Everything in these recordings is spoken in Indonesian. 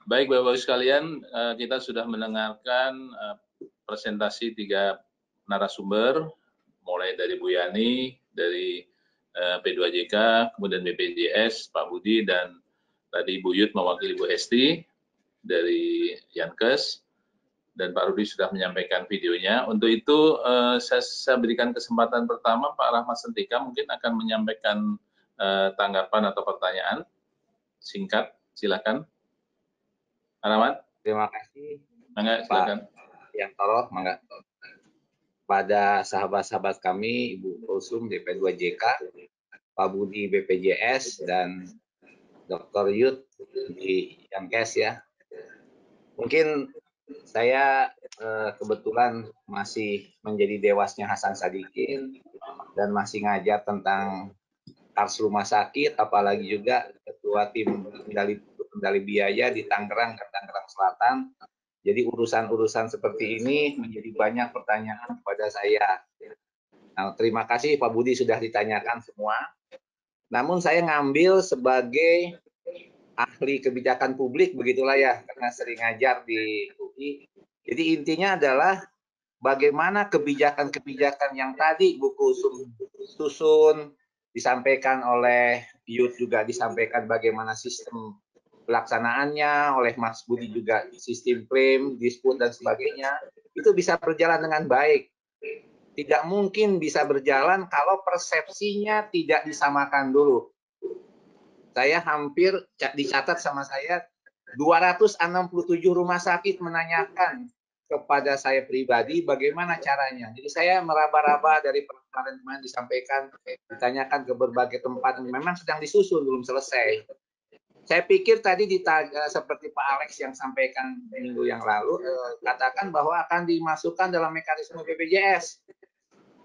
Baik Bapak-Ibu sekalian, kita sudah mendengarkan presentasi 3 narasumber, mulai dari Bu Yani, dari P2JK, kemudian BPJS, Pak Budi, dan tadi Bu Yud mewakili Bu Hesti dari Yankes, dan Pak Rudi sudah menyampaikan videonya. Untuk itu saya berikan kesempatan pertama Pak Rahmat Sentika mungkin akan menyampaikan tanggapan atau pertanyaan singkat, silakan. Pak Rahmat. Terima kasih, Mangga, silakan. Pak Yantoro. Mangga. Pada sahabat-sahabat kami, Ibu Kulsum DP2JK, Pak Budi BPJS, dan Dr. Yud di Yankes ya. Mungkin saya kebetulan masih menjadi dewasnya Hasan Sadikin dan masih ngajar tentang kars rumah sakit, apalagi juga ketua tim kendali biaya di Tangerang dan Tangerang Selatan. Jadi urusan-urusan seperti ini menjadi banyak pertanyaan kepada saya. Nah, terima kasih Pak Budi sudah ditanyakan semua. Namun saya ngambil sebagai ahli kebijakan publik, begitulah ya, karena sering ngajar di UI. Jadi intinya adalah bagaimana kebijakan-kebijakan yang tadi buku susun disampaikan oleh Yud, juga disampaikan bagaimana sistem pelaksanaannya oleh Mas Budi, juga sistem klaim, dispute dan sebagainya, itu bisa berjalan dengan baik. Tidak mungkin bisa berjalan kalau persepsinya tidak disamakan dulu. Saya hampir dicatat sama saya 267 rumah sakit menanyakan kepada saya pribadi bagaimana caranya. Jadi saya meraba-raba dari kemarin-kemarin disampaikan, ditanyakan ke berbagai tempat, memang sedang disusun, belum selesai. Saya pikir tadi seperti Pak Alex yang sampaikan minggu yang lalu, katakan bahwa akan dimasukkan dalam mekanisme BPJS.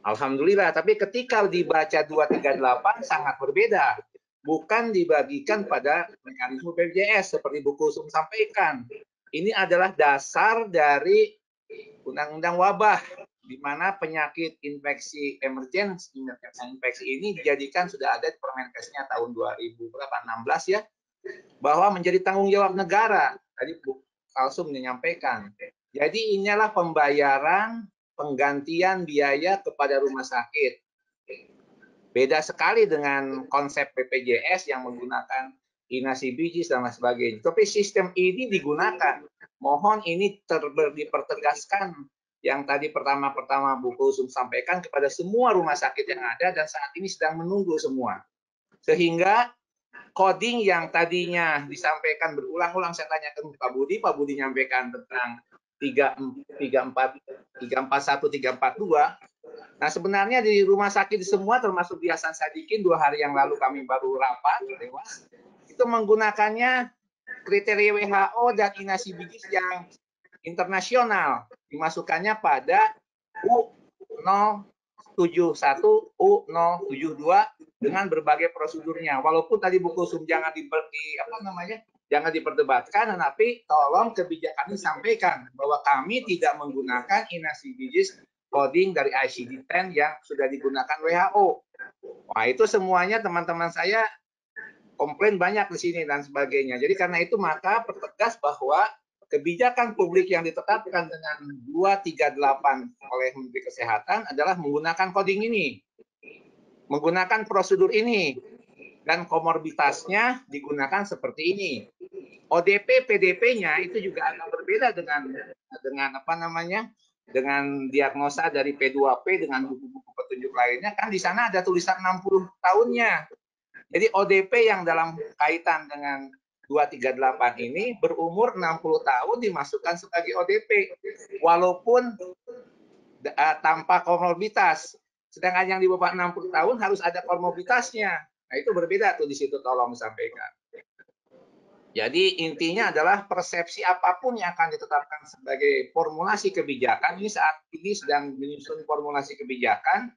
Alhamdulillah, tapi ketika dibaca 238 sangat berbeda. Bukan dibagikan pada mekanisme BPJS seperti Bu Kulsum sampaikan. Ini adalah dasar dari Undang-Undang Wabah, di mana penyakit infeksi emergency, infeksi ini dijadikan sudah ada di Permenkesnya tahun 2016 ya, bahwa menjadi tanggung jawab negara. Tadi Bu Kalsum menyampaikan. Jadi inilah pembayaran penggantian biaya kepada rumah sakit. Beda sekali dengan konsep BPJS yang menggunakan inasi bijis dan lain sebagainya. Tapi sistem ini digunakan. Mohon ini dipertegaskan yang tadi pertama Bu Kulsum sampaikan kepada semua rumah sakit yang ada dan saat ini sedang menunggu semua. Sehingga coding yang tadinya disampaikan berulang-ulang saya tanyakan ke Pak Budi nyampaikan tentang 341, 342. Nah, sebenarnya di rumah sakit semua termasuk di Hasan Sadikin 2 hari yang lalu kami baru rapat dewas, itu menggunakannya kriteria WHO dan inasi bijis yang internasional, dimasukkannya pada U071, U072 dengan berbagai prosedurnya. Walaupun tadi Bu Kulsum jangan jangan diperdebatkan, tetapi tolong kebijakan disampaikan bahwa kami tidak menggunakan inasi bijis coding dari ICD-10 yang sudah digunakan WHO. Wah, itu semuanya teman-teman saya komplain banyak di sini dan sebagainya. Jadi karena itu maka pertegas bahwa kebijakan publik yang ditetapkan dengan 238 oleh Menteri Kesehatan adalah menggunakan coding ini, menggunakan prosedur ini, dan komorbitasnya digunakan seperti ini. ODP, PDP-nya itu juga agak berbeda dengan dengan diagnosa dari P2P dengan buku-buku petunjuk lainnya, kan di sana ada tulisan 60 tahunnya. Jadi ODP yang dalam kaitan dengan 238 ini berumur 60 tahun dimasukkan sebagai ODP, walaupun tanpa komorbitas. Sedangkan yang di bawah 60 tahun harus ada komorbitasnya. Nah, itu berbeda tuh di situ, tolong disampaikan. Jadi intinya adalah persepsi apapun yang akan ditetapkan sebagai formulasi kebijakan, ini saat ini sedang menyusun formulasi kebijakan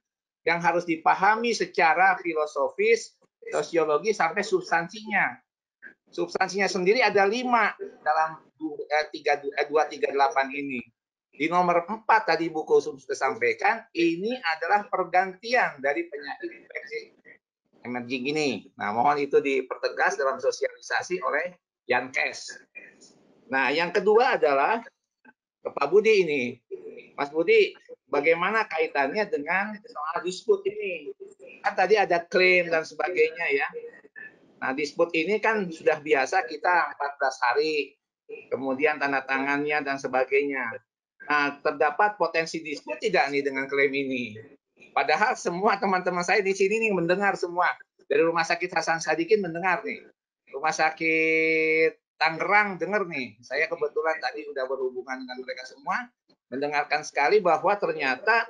yang harus dipahami secara filosofis, sosiologi, sampai substansinya. Substansinya sendiri ada 5 dalam 238 ini. Di nomor 4 tadi Bu Kulsum sudah sampaikan, ini adalah pergantian dari penyakit infeksi emerging ini. Nah, mohon itu dipertegas dalam sosialisasi oleh Yankes. Nah, yang kedua adalah ke Pak Budi ini. Mas Budi, bagaimana kaitannya dengan soal disput ini? Kan tadi ada klaim dan sebagainya ya. Nah, disput ini kan sudah biasa kita 14 hari, kemudian tanda tangannya dan sebagainya. Nah, terdapat potensi disput tidak nih dengan klaim ini? Padahal semua teman-teman saya di sini nih mendengar semua. Dari Rumah Sakit Hasan Sadikin mendengar nih. Rumah Sakit Tangerang dengar nih. Saya kebetulan tadi udah berhubungan dengan mereka semua, mendengarkan sekali bahwa ternyata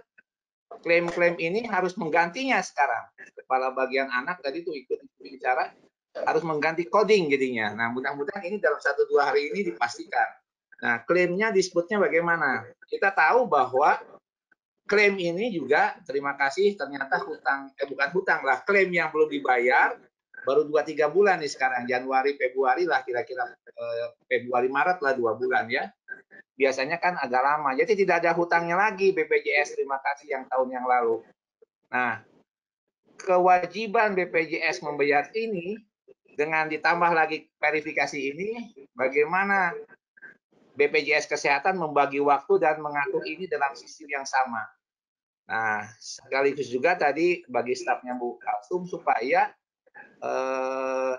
klaim-klaim ini harus menggantinya sekarang. Kepala bagian anak tadi tuh ikut bicara, harus mengganti coding jadinya. Nah, mudah-mudahan ini dalam 1-2 hari ini dipastikan. Nah, klaimnya, disputnya bagaimana? Kita tahu bahwa klaim ini juga, terima kasih, ternyata hutang, bukan hutang lah, klaim yang belum dibayar, baru 2-3 bulan nih sekarang, Januari, Februari lah kira-kira, Februari, Maret lah 2 bulan ya. Biasanya kan agak lama, jadi tidak ada hutangnya lagi BPJS, terima kasih yang tahun yang lalu. Nah, kewajiban BPJS membayar ini, dengan ditambah lagi verifikasi ini, bagaimana BPJS Kesehatan membagi waktu dan mengatur ini dalam sistem yang sama. Nah, sekaligus juga tadi bagi stafnya Bu Kalsum supaya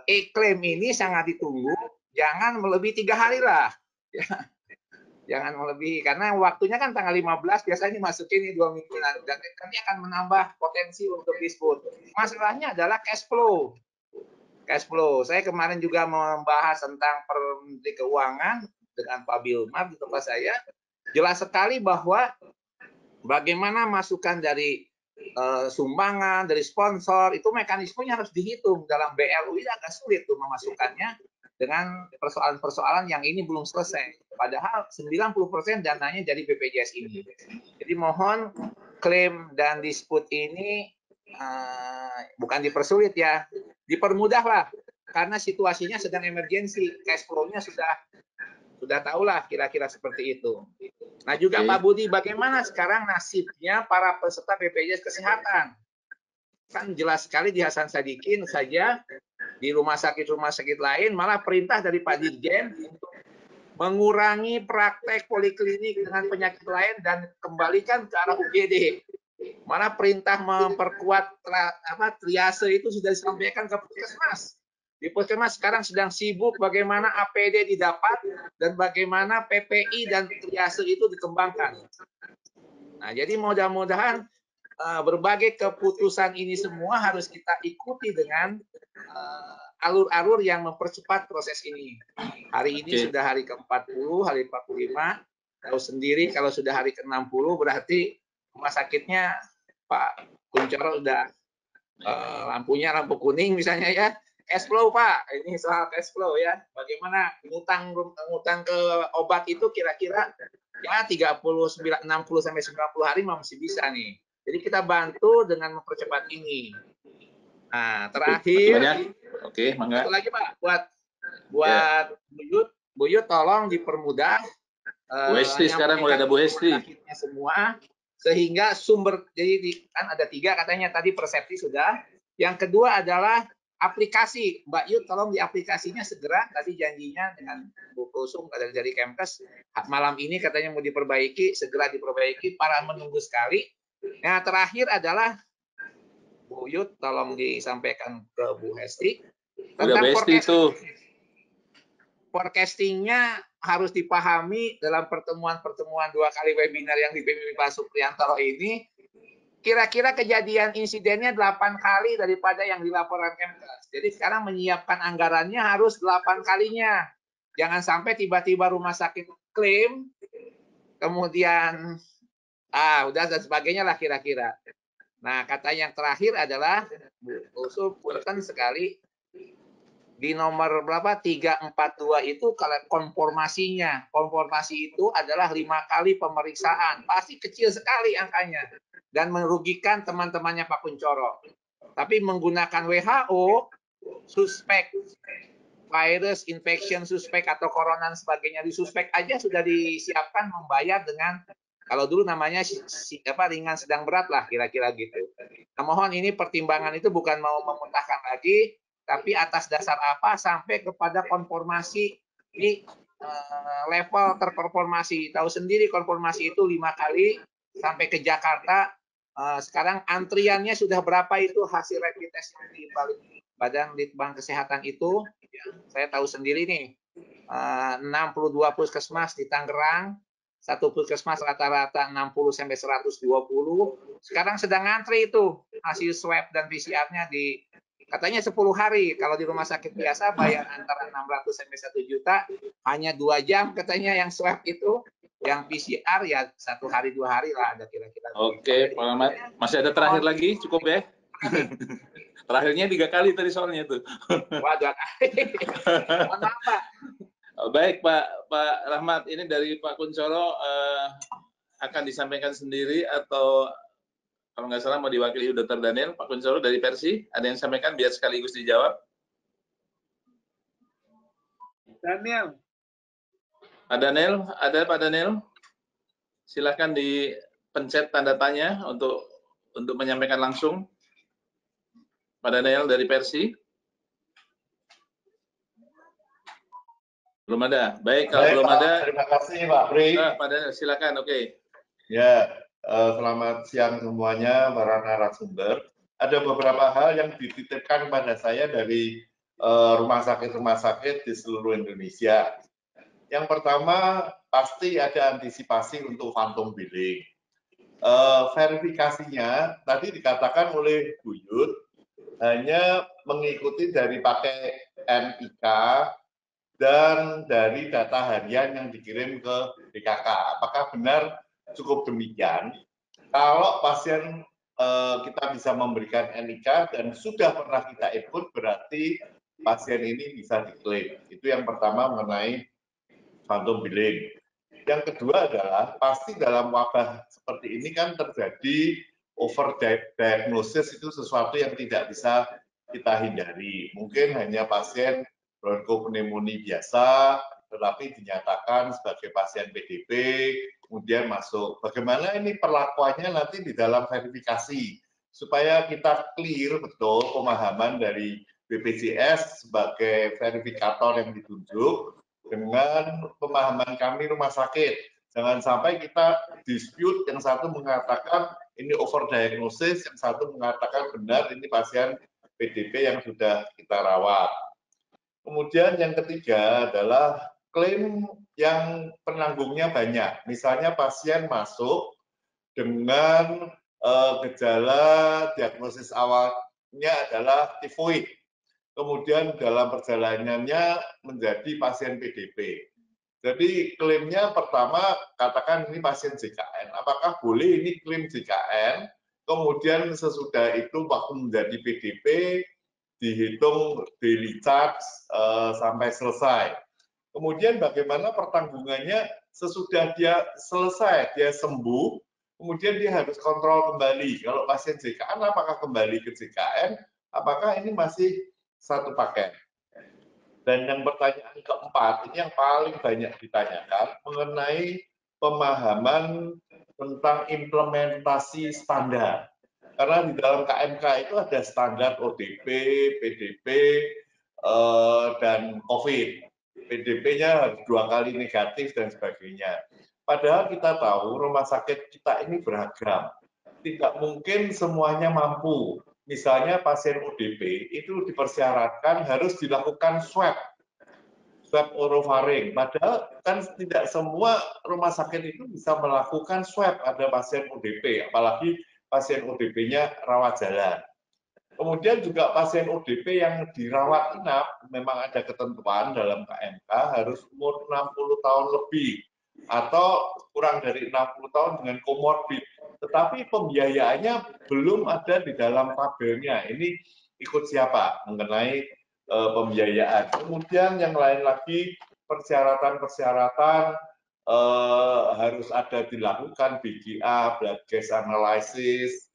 e-claim ini sangat ditunggu, jangan melebihi 3 hari lah. Ya, jangan melebihi, karena waktunya kan tanggal 15, biasanya dimasukin ini 2 mingguan, dan nanti akan menambah potensi untuk disput. Masalahnya adalah cash flow. Cash flow. Saya kemarin juga membahas tentang Menteri Keuangan dengan Pak Bilmar di tempat saya. Jelas sekali bahwa bagaimana masukan dari sumbangan, dari sponsor, itu mekanismenya harus dihitung. Dalam BLU ini agak sulit tuh memasukkannya dengan persoalan-persoalan yang ini belum selesai. Padahal 90% dananya dari BPJS ini. Jadi mohon klaim dan disput ini bukan dipersulit ya, dipermudahlah. Karena situasinya sedang emergensi, cash flow-nya sudah tahulah kira-kira seperti itu. Nah juga Pak Budi, bagaimana sekarang nasibnya para peserta BPJS Kesehatan? Kan jelas sekali di Hasan Sadikin saja, di rumah sakit lain, malah perintah dari Pak Dirjen untuk mengurangi praktek poliklinik dengan penyakit lain dan kembalikan ke arah UGD. Mana perintah memperkuat triase itu sudah disampaikan ke Puskesmas. Di Puskesmas sekarang sedang sibuk bagaimana APD didapat dan bagaimana PPI dan triase itu dikembangkan. Nah, jadi mudah-mudahan berbagai keputusan ini semua harus kita ikuti dengan alur-alur yang mempercepat proses ini. Hari ini sudah hari ke-40, hari 45. Tahu sendiri kalau sudah hari ke-60 berarti rumah sakitnya Pak Kuncoro udah lampunya lampu kuning misalnya ya. Cash flow Pak, ini soal cash flow ya. Bagaimana ngutang ke obat itu kira-kira ya 60 sampai 90 hari masih bisa nih. Jadi kita bantu dengan mempercepat ini. Nah, terakhir, satu lagi Pak, buat Bu Yud tolong dipermudah. Bu Hesti sekarang udah ada Bu Hesti. Semua, sehingga sumber, jadi kan ada 3 katanya tadi, persepsi sudah. Yang kedua adalah aplikasi. Mbak Yud tolong di aplikasinya segera, tadi janjinya dengan Bu Kulsum dari Kemkes, malam ini katanya mau diperbaiki, segera diperbaiki, para menunggu sekali. Nah, terakhir adalah Bu Yud tolong disampaikan ke Bu Hesti tentang forecastingnya harus dipahami dalam pertemuan 2 kali webinar yang dipimpin Pak Supriyantoro ini. Kira-kira kejadian insidennya 8 kali daripada yang dilaporkan Kemkes. Jadi sekarang menyiapkan anggarannya harus 8 kalinya. Jangan sampai tiba-tiba rumah sakit klaim, kemudian udah dan sebagainya lah kira-kira. Nah, kata yang terakhir adalah Bu Kulsum, punten sekali di nomor berapa 342 itu kalau konformasinya. Konformasi itu adalah 5 kali pemeriksaan. Pasti kecil sekali angkanya dan merugikan teman-temannya Pak Kuncoro. Tapi menggunakan WHO, suspek virus infection suspek atau corona dan sebagainya, di suspek aja sudah disiapkan membayar dengan, kalau dulu namanya ringan sedang berat lah kira-kira gitu. Nah, mohon ini pertimbangan itu bukan mau memuntahkan lagi, tapi atas dasar apa sampai kepada konformasi di level terkonfirmasi. Tahu sendiri konfirmasi itu 5 kali sampai ke Jakarta. Sekarang antriannya sudah berapa itu hasil rapid test yang di Badan Litbang Kesehatan itu. Saya tahu sendiri nih, 62 puskesmas di Tangerang, satu puskesmas rata-rata 60 sampai 120. Sekarang sedang ngantri itu hasil swab dan PCR-nya di katanya 10 hari. Kalau di rumah sakit biasa bayar antara 600 sampai 1 juta, hanya 2 jam katanya yang swab itu. Yang PCR ya 1 hari 2 hari lah ada kira-kira. Oke, Pak Rahmat. Masih ada terakhir lagi, cukup ya? Terakhirnya 3 kali tadi soalnya tuh. Wah, 2 kali. Mohon maaf, Pak. Baik, Pak Rahmat. Ini dari Pak Kunchoro akan disampaikan sendiri atau kalau nggak salah mau diwakili Dr. Daniel. Pak Kunchoro dari Persi, ada yang sampaikan biar sekaligus dijawab. Daniel. Pak Daniel, ada Pak Daniel? Silakan dipencet tanda tanya untuk menyampaikan langsung. Pak Daniel dari Persi. Belum ada. Baik, kalau belum ada. Terima kasih Pak Pri. Pak Daniel, silakan. Oke. Ya, selamat siang semuanya para narasumber. Ada beberapa hal yang dititipkan kepada saya dari rumah sakit di seluruh Indonesia. Yang pertama, pasti ada antisipasi untuk phantom billing. Verifikasinya tadi dikatakan oleh Bu Yud hanya mengikuti dari pakai NIK dan dari data harian yang dikirim ke DKK. Apakah benar cukup demikian? Kalau pasien kita bisa memberikan NIK dan sudah pernah kita input, berarti pasien ini bisa diklaim. Itu yang pertama mengenai phantom billing. Yang kedua adalah pasti dalam wabah seperti ini kan terjadi overdiagnosis, itu sesuatu yang tidak bisa kita hindari. Mungkin hanya pasien bronchopneumonia biasa, tetapi dinyatakan sebagai pasien PDP, kemudian masuk. Bagaimana ini perlakuannya nanti di dalam verifikasi, supaya kita clear betul pemahaman dari BPJS sebagai verifikator yang ditunjuk, dengan pemahaman kami rumah sakit. Jangan sampai kita dispute, yang satu mengatakan ini overdiagnosis, yang satu mengatakan benar ini pasien PDP yang sudah kita rawat. Kemudian yang ketiga adalah klaim yang penanggungnya banyak. Misalnya pasien masuk dengan gejala diagnosis awalnya adalah tifoid. Kemudian dalam perjalanannya menjadi pasien PDP. Jadi klaimnya pertama katakan ini pasien JKN. Apakah boleh ini klaim JKN? Kemudian sesudah itu waktu menjadi PDP dihitung daily charge sampai selesai. Kemudian bagaimana pertanggungannya sesudah dia selesai, dia sembuh, kemudian dia harus kontrol kembali. Kalau pasien JKN apakah kembali ke JKN? Apakah ini masih satu paket? Dan yang pertanyaan keempat, ini yang paling banyak ditanyakan mengenai pemahaman tentang implementasi standar. Karena di dalam KMK itu ada standar ODP, PDP, dan COVID. PDP-nya harus 2 kali negatif dan sebagainya. Padahal kita tahu rumah sakit kita ini beragam. Tidak mungkin semuanya mampu. Misalnya pasien ODP itu dipersyaratkan harus dilakukan swab orofaring. Padahal kan tidak semua rumah sakit itu bisa melakukan swab ada pasien ODP, apalagi pasien ODP-nya rawat jalan. Kemudian juga pasien ODP yang dirawat inap, memang ada ketentuan dalam KMK harus umur 60 tahun lebih atau kurang dari 60 tahun dengan komorbid. Tetapi pembiayaannya belum ada di dalam tabelnya. Ini ikut siapa mengenai pembiayaan. Kemudian yang lain lagi persyaratan-persyaratan harus ada dilakukan BGA, blood gas analysis,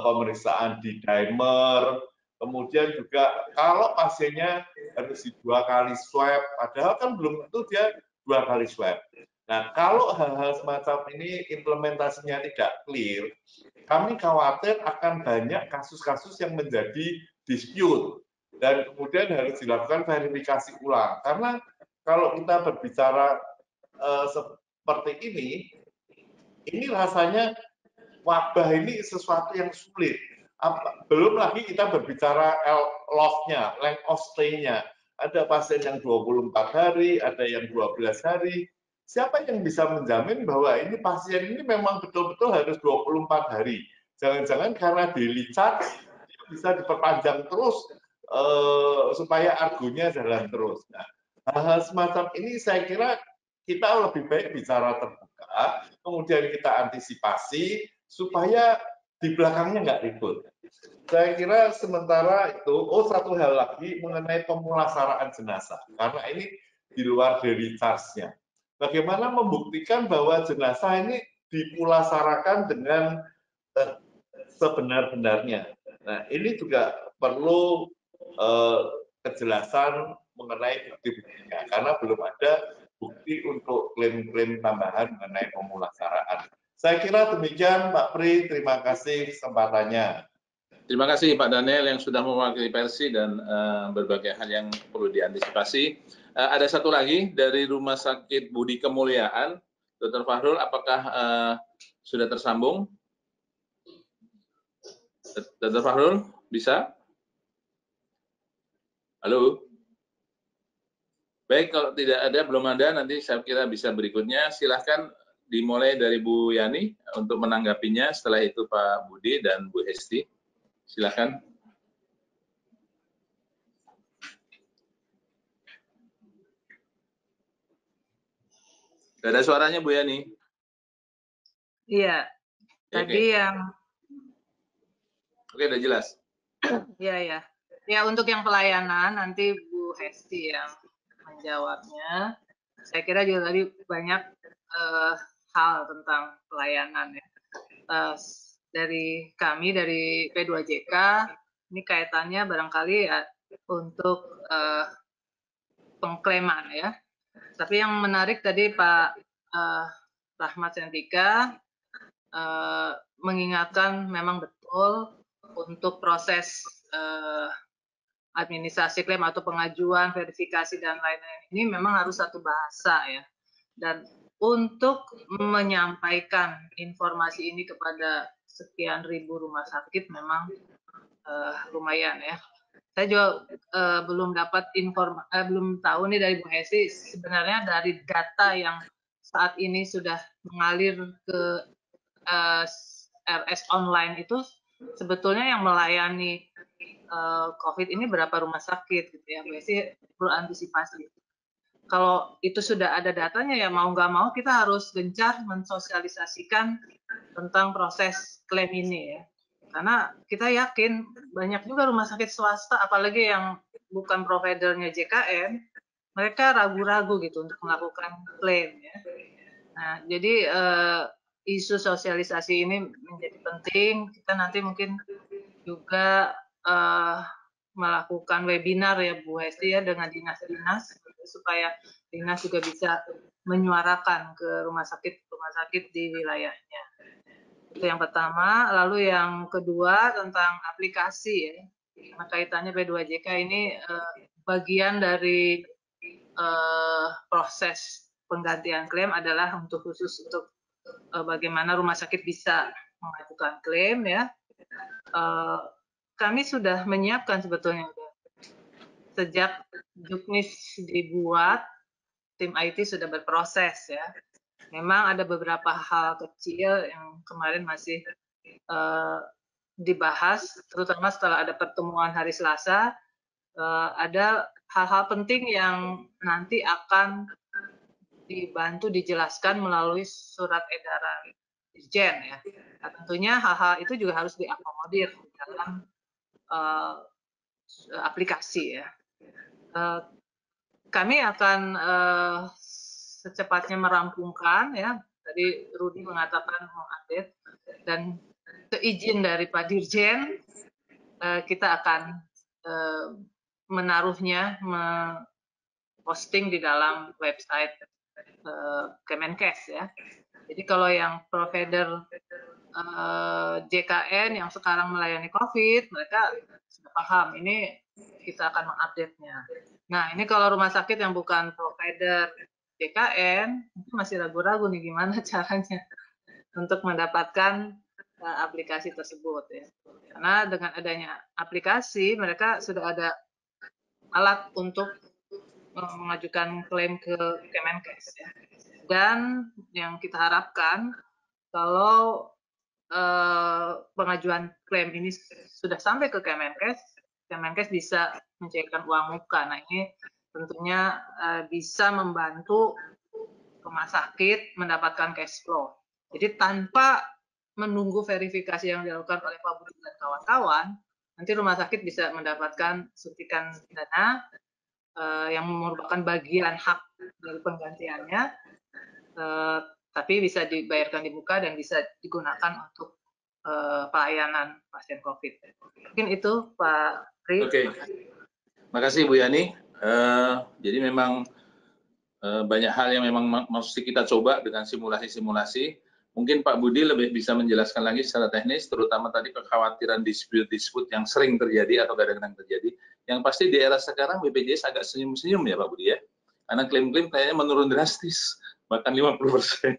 pemeriksaan di dimer, kemudian juga kalau pasiennya harus 2 kali swab, padahal kan belum tentu dia 2 kali swab. Nah, kalau hal-hal semacam ini implementasinya tidak clear, kami khawatir akan banyak kasus-kasus yang menjadi dispute dan kemudian harus dilakukan verifikasi ulang. Karena kalau kita berbicara seperti ini rasanya wabah ini sesuatu yang sulit. Belum lagi kita berbicara loss-nya, length of stay-nya. Ada pasien yang 24 hari, ada yang 12 hari. Siapa yang bisa menjamin bahwa ini pasien ini memang betul-betul harus 24 hari? Jangan-jangan karena daily charge bisa diperpanjang terus supaya argonya jalan terus. Nah, hal-hal semacam ini saya kira kita lebih baik bicara terbuka, kemudian kita antisipasi supaya di belakangnya nggak ribut. Saya kira sementara itu, satu hal lagi mengenai pemulasaraan jenazah, karena ini di luar dari charge-nya. Bagaimana membuktikan bahwa jenazah ini dipulasarakan dengan sebenar-benarnya. Nah, ini juga perlu kejelasan mengenai bukti-buktinya, karena belum ada bukti untuk klaim-klaim tambahan mengenai pemulasaraan. Saya kira demikian, Pak Pri. Terima kasih kesempatannya. Terima kasih Pak Daniel yang sudah mewakili Persi dan berbagai hal yang perlu diantisipasi. Ada satu lagi dari Rumah Sakit Budi Kemuliaan, Dr. Fahrul, apakah sudah tersambung? Dr. Fahrul, bisa? Halo? Baik, kalau tidak ada, belum ada, nanti saya kira bisa berikutnya. Silahkan dimulai dari Bu Yani untuk menanggapinya, setelah itu Pak Budi dan Bu Hesti. Silakan. Tidak ada suaranya Bu Yani. Iya, tadi yang Oke, udah jelas. ya. Ya, untuk yang pelayanan nanti Bu Hesti yang menjawabnya. Saya kira juga tadi banyak hal tentang pelayanan ya. Dari kami dari P2JK ini kaitannya barangkali ya untuk pengklaiman ya. Tapi yang menarik tadi Pak Rahmat Sentika mengingatkan memang betul untuk proses administrasi klaim atau pengajuan, verifikasi dan lain-lain ini memang harus satu bahasa ya. Dan untuk menyampaikan informasi ini kepada sekian ribu rumah sakit memang lumayan ya. Saya juga belum dapat belum tahu nih dari Bu Hesti sebenarnya dari data yang saat ini sudah mengalir ke RS online itu sebetulnya yang melayani COVID ini berapa rumah sakit gitu ya, biasanya perlu antisipasi. Kalau itu sudah ada datanya ya mau nggak mau kita harus gencar mensosialisasikan tentang proses klaim ini ya. Karena kita yakin banyak juga rumah sakit swasta, apalagi yang bukan providernya JKN, mereka ragu-ragu gitu untuk melakukan klaim ya. Nah, jadi isu sosialisasi ini menjadi penting. Kita nanti mungkin juga melakukan webinar ya Bu Hesti ya dengan dinas-dinas supaya dinas juga bisa menyuarakan ke rumah sakit di wilayahnya. Itu yang pertama. Lalu yang kedua tentang aplikasi ya. Karena kaitannya P2JK ini bagian dari proses penggantian klaim adalah khusus untuk bagaimana rumah sakit bisa mengajukan klaim ya. Kami sudah menyiapkan sebetulnya sejak Juknis dibuat, tim IT sudah berproses ya. Memang ada beberapa hal kecil yang kemarin masih dibahas, terutama setelah ada pertemuan hari Selasa, ada hal-hal penting yang nanti akan dibantu dijelaskan melalui surat edaran Dirjen ya. Nah, tentunya hal-hal itu juga harus diakomodir dalam aplikasi ya. Kami akan secepatnya merampungkan ya. Tadi Rudi mengatakan mengupdate dan seizin dari Pak Dirjen kita akan menaruhnya posting di dalam website Kemenkes ya. Jadi kalau yang provider JKN yang sekarang melayani COVID, mereka sudah paham ini kita akan mengupdate-nya. Nah, ini kalau rumah sakit yang bukan provider JKN, itu masih ragu-ragu nih gimana caranya untuk mendapatkan aplikasi tersebut ya. Karena dengan adanya aplikasi, mereka sudah ada alat untuk mengajukan klaim ke Kemenkes ya. Dan yang kita harapkan kalau pengajuan klaim ini sudah sampai ke Kemenkes, Kemenkes bisa mencairkan uang muka. Nah, ini tentunya bisa membantu rumah sakit mendapatkan cash flow. Jadi tanpa menunggu verifikasi yang dilakukan oleh Pak Budi dan kawan-kawan, nanti rumah sakit bisa mendapatkan suntikan dana yang merupakan bagian hak dari penggantiannya, tapi bisa dibayarkan di muka dan bisa digunakan untuk pelayanan pasien COVID. Mungkin itu Pak Pri. Oke, makasih Bu Yani. Jadi memang banyak hal yang memang mesti kita coba dengan simulasi-simulasi. Mungkin Pak Budi lebih bisa menjelaskan lagi secara teknis, terutama tadi kekhawatiran dispute yang sering terjadi atau kadang-kadang terjadi. Yang pasti di era sekarang BPJS agak senyum-senyum ya Pak Budi ya. Karena klaim-klaim kayaknya menurun drastis, bahkan 50%.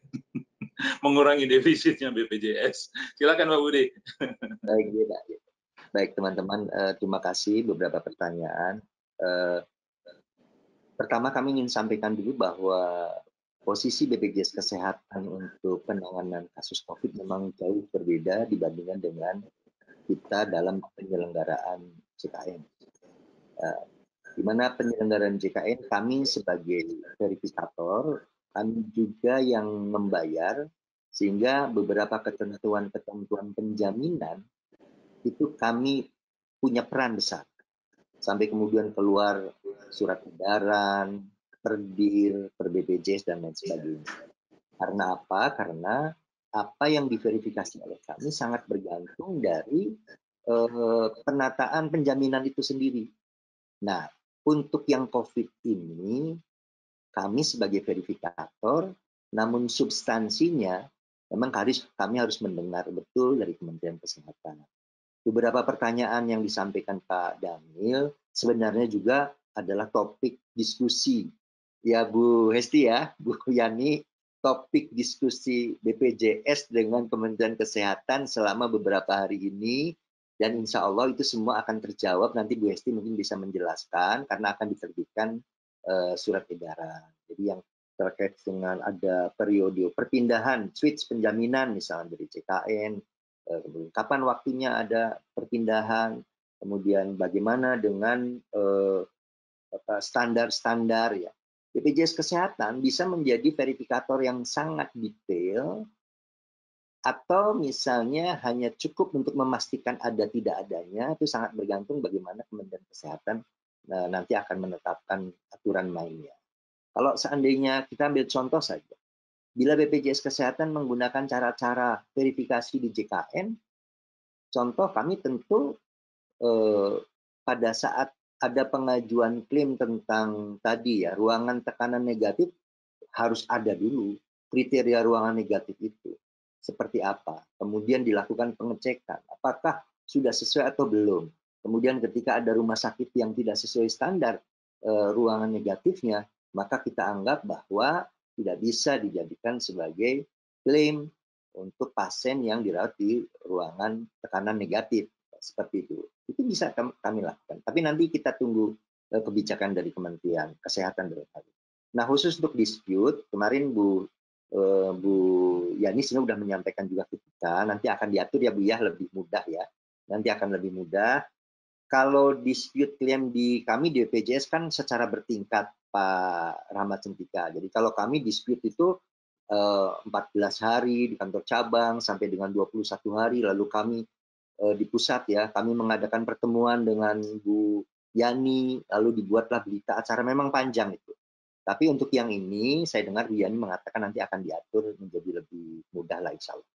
Mengurangi defisitnya BPJS. Silakan Pak Budi. Baik teman-teman, terima kasih beberapa pertanyaan. Pertama kami ingin sampaikan dulu bahwa posisi BPJS Kesehatan untuk penanganan kasus COVID memang jauh berbeda dibandingkan dengan kita dalam penyelenggaraan JKN. Di mana penyelenggaraan JKN kami sebagai verifikator, kami juga yang membayar, sehingga beberapa ketentuan-ketentuan penjaminan itu kami punya peran besar. Sampai kemudian keluar surat edaran, perdir, per BPJS, dan lain sebagainya. Karena apa? Karena apa yang diverifikasi oleh kami sangat bergantung dari penataan penjaminan itu sendiri. Nah, untuk yang COVID ini, kami sebagai verifikator, namun substansinya memang kami harus mendengar betul dari Kementerian Kesehatan. Beberapa pertanyaan yang disampaikan Pak Daniel sebenarnya juga adalah topik diskusi. Ya Bu Hesti ya, Bu Yani, topik diskusi BPJS dengan Kementerian Kesehatan selama beberapa hari ini, dan insya Allah itu semua akan terjawab. Nanti Bu Hesti mungkin bisa menjelaskan karena akan diterbitkan surat edaran. Jadi yang terkait dengan ada periode perpindahan, switch penjaminan misalnya dari JKN, kapan waktunya ada perpindahan, kemudian bagaimana dengan standar-standar ya. BPJS Kesehatan bisa menjadi verifikator yang sangat detail, atau misalnya hanya cukup untuk memastikan ada tidak adanya, itu sangat bergantung bagaimana Kementerian Kesehatan nanti akan menetapkan aturan mainnya. Kalau seandainya kita ambil contoh saja, bila BPJS Kesehatan menggunakan cara-cara verifikasi di JKN, contoh kami tentu pada saat ada pengajuan klaim tentang tadi ya, ruangan tekanan negatif harus ada dulu kriteria ruangan negatif itu seperti apa. Kemudian dilakukan pengecekan, apakah sudah sesuai atau belum. Kemudian ketika ada rumah sakit yang tidak sesuai standar ruangan negatifnya, maka kita anggap bahwa tidak bisa dijadikan sebagai klaim untuk pasien yang dirawat di ruangan tekanan negatif. Seperti itu. Itu bisa kami lakukan. Tapi nanti kita tunggu kebijakan dari Kementerian Kesehatan dalam hal ini. Nah, khusus untuk dispute, kemarin Bu Yani sudah menyampaikan juga ke kita, nanti akan diatur ya Bu ya, lebih mudah ya. Nanti akan lebih mudah. Kalau dispute klaim di kami di BPJS kan secara bertingkat Pak Rahmat Sentika. Jadi kalau kami dispute itu 14 hari di kantor cabang sampai dengan 21 hari, lalu kami di pusat ya, kami mengadakan pertemuan dengan Bu Yani, lalu dibuatlah berita acara, memang panjang itu. Tapi untuk yang ini, saya dengar Bu Yani mengatakan nanti akan diatur menjadi lebih mudah lah insya Allah.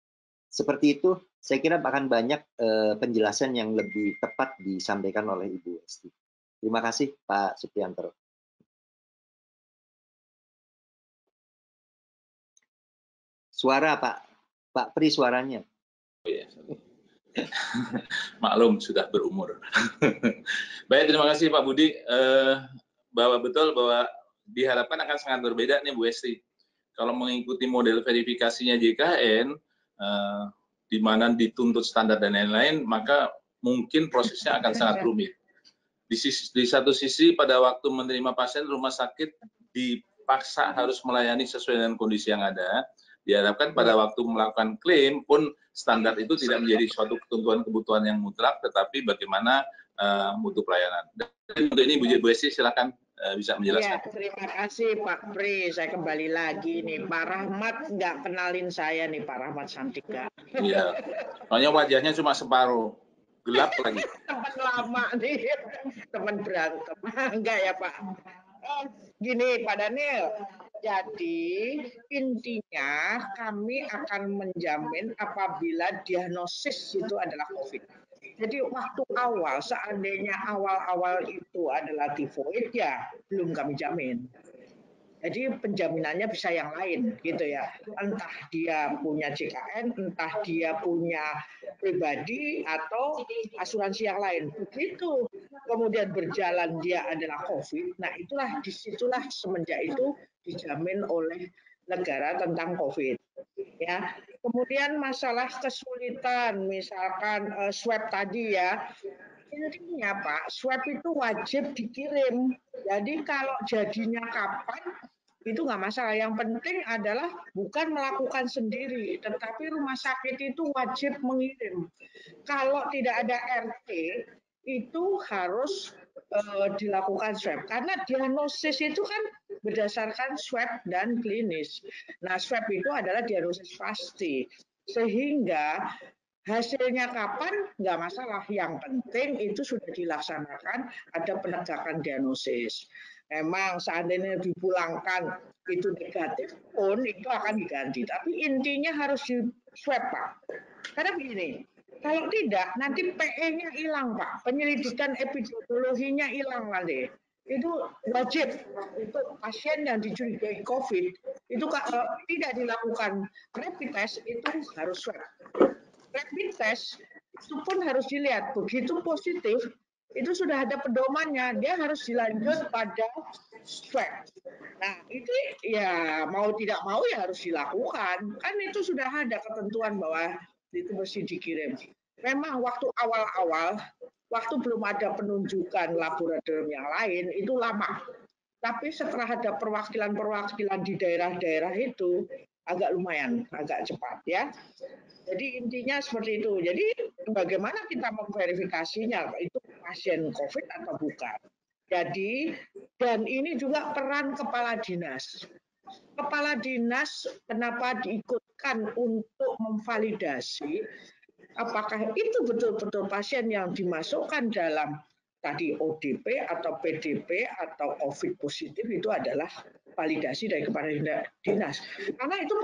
Seperti itu, saya kira akan banyak penjelasan yang lebih tepat disampaikan oleh Ibu Hesti. Terima kasih Pak Supriyanto. Suara Pak Pri suaranya. Maklum sudah berumur. Baik, terima kasih Pak Budi. betul bahwa diharapkan akan sangat berbeda nih Bu Esti. Kalau mengikuti model verifikasinya JKN, di mana dituntut standar dan lain-lain, maka mungkin prosesnya akan sangat rumit. Di satu sisi pada waktu menerima pasien, rumah sakit dipaksa harus melayani sesuai dengan kondisi yang ada. Diharapkan pada waktu melakukan klaim pun standar itu tidak menjadi suatu kebutuhan yang mutlak, tetapi bagaimana mutu pelayanan. Dan untuk ini Bu Esti silakan bisa menjelaskan. Ya, terima kasih Pak Pri. Saya kembali lagi nih. Pak Rahmat nggak kenalin saya nih, Pak Rahmat Santika. Iya, soalnya wajahnya cuma separuh, gelap lagi. Teman lama nih, teman berantem. Enggak ya Pak. Gini Pak Daniel, jadi intinya kami akan menjamin apabila diagnosis itu adalah COVID. Jadi waktu awal, seandainya awal-awal itu adalah tifoid, ya belum kami jamin. Jadi penjaminannya bisa yang lain, gitu ya. Entah dia punya JKN, entah dia punya pribadi atau asuransi yang lain. Begitu kemudian berjalan dia adalah COVID, nah disitulah semenjak itu dijamin oleh negara tentang COVID. Ya, kemudian masalah kesulitan, misalkan swab tadi ya, intinya Pak, swab itu wajib dikirim. Jadi kalau jadinya kapan itu nggak masalah. Yang penting adalah bukan melakukan sendiri, tetapi rumah sakit itu wajib mengirim. Kalau tidak ada RT itu harus dilakukan swab, karena diagnosis itu kan berdasarkan swab dan klinis. Nah, swab itu adalah diagnosis pasti, sehingga hasilnya kapan nggak masalah. Yang penting itu sudah dilaksanakan, ada penegakan diagnosis. Memang seandainya dipulangkan itu negatif pun itu akan diganti, tapi intinya harus di swab Pak. Karena begini, kalau tidak nanti PE-nya hilang Pak, penyelidikan epidemiologinya hilang nanti. Itu wajib untuk pasien yang dicurigai COVID itu kalau tidak dilakukan rapid test itu harus swab. Rapid test itu pun harus dilihat, begitu positif itu sudah ada pedomannya, dia harus dilanjut pada swab. Nah, itu ya mau tidak mau ya harus dilakukan. Kan itu sudah ada ketentuan bahwa itu mesti dikirim. Memang waktu awal-awal, waktu belum ada penunjukan laboratorium yang lain, itu lama. Tapi setelah ada perwakilan-perwakilan di daerah-daerah itu, agak lumayan, agak cepat ya. Jadi intinya seperti itu. Jadi bagaimana kita memverifikasinya itu pasien COVID atau bukan. Jadi dan ini juga peran kepala dinas. Kepala dinas kenapa diikutkan untuk memvalidasi apakah itu betul-betul pasien yang dimasukkan dalam tadi ODP atau PDP atau COVID positif itu adalah validasi dari kepala dinas. Karena itu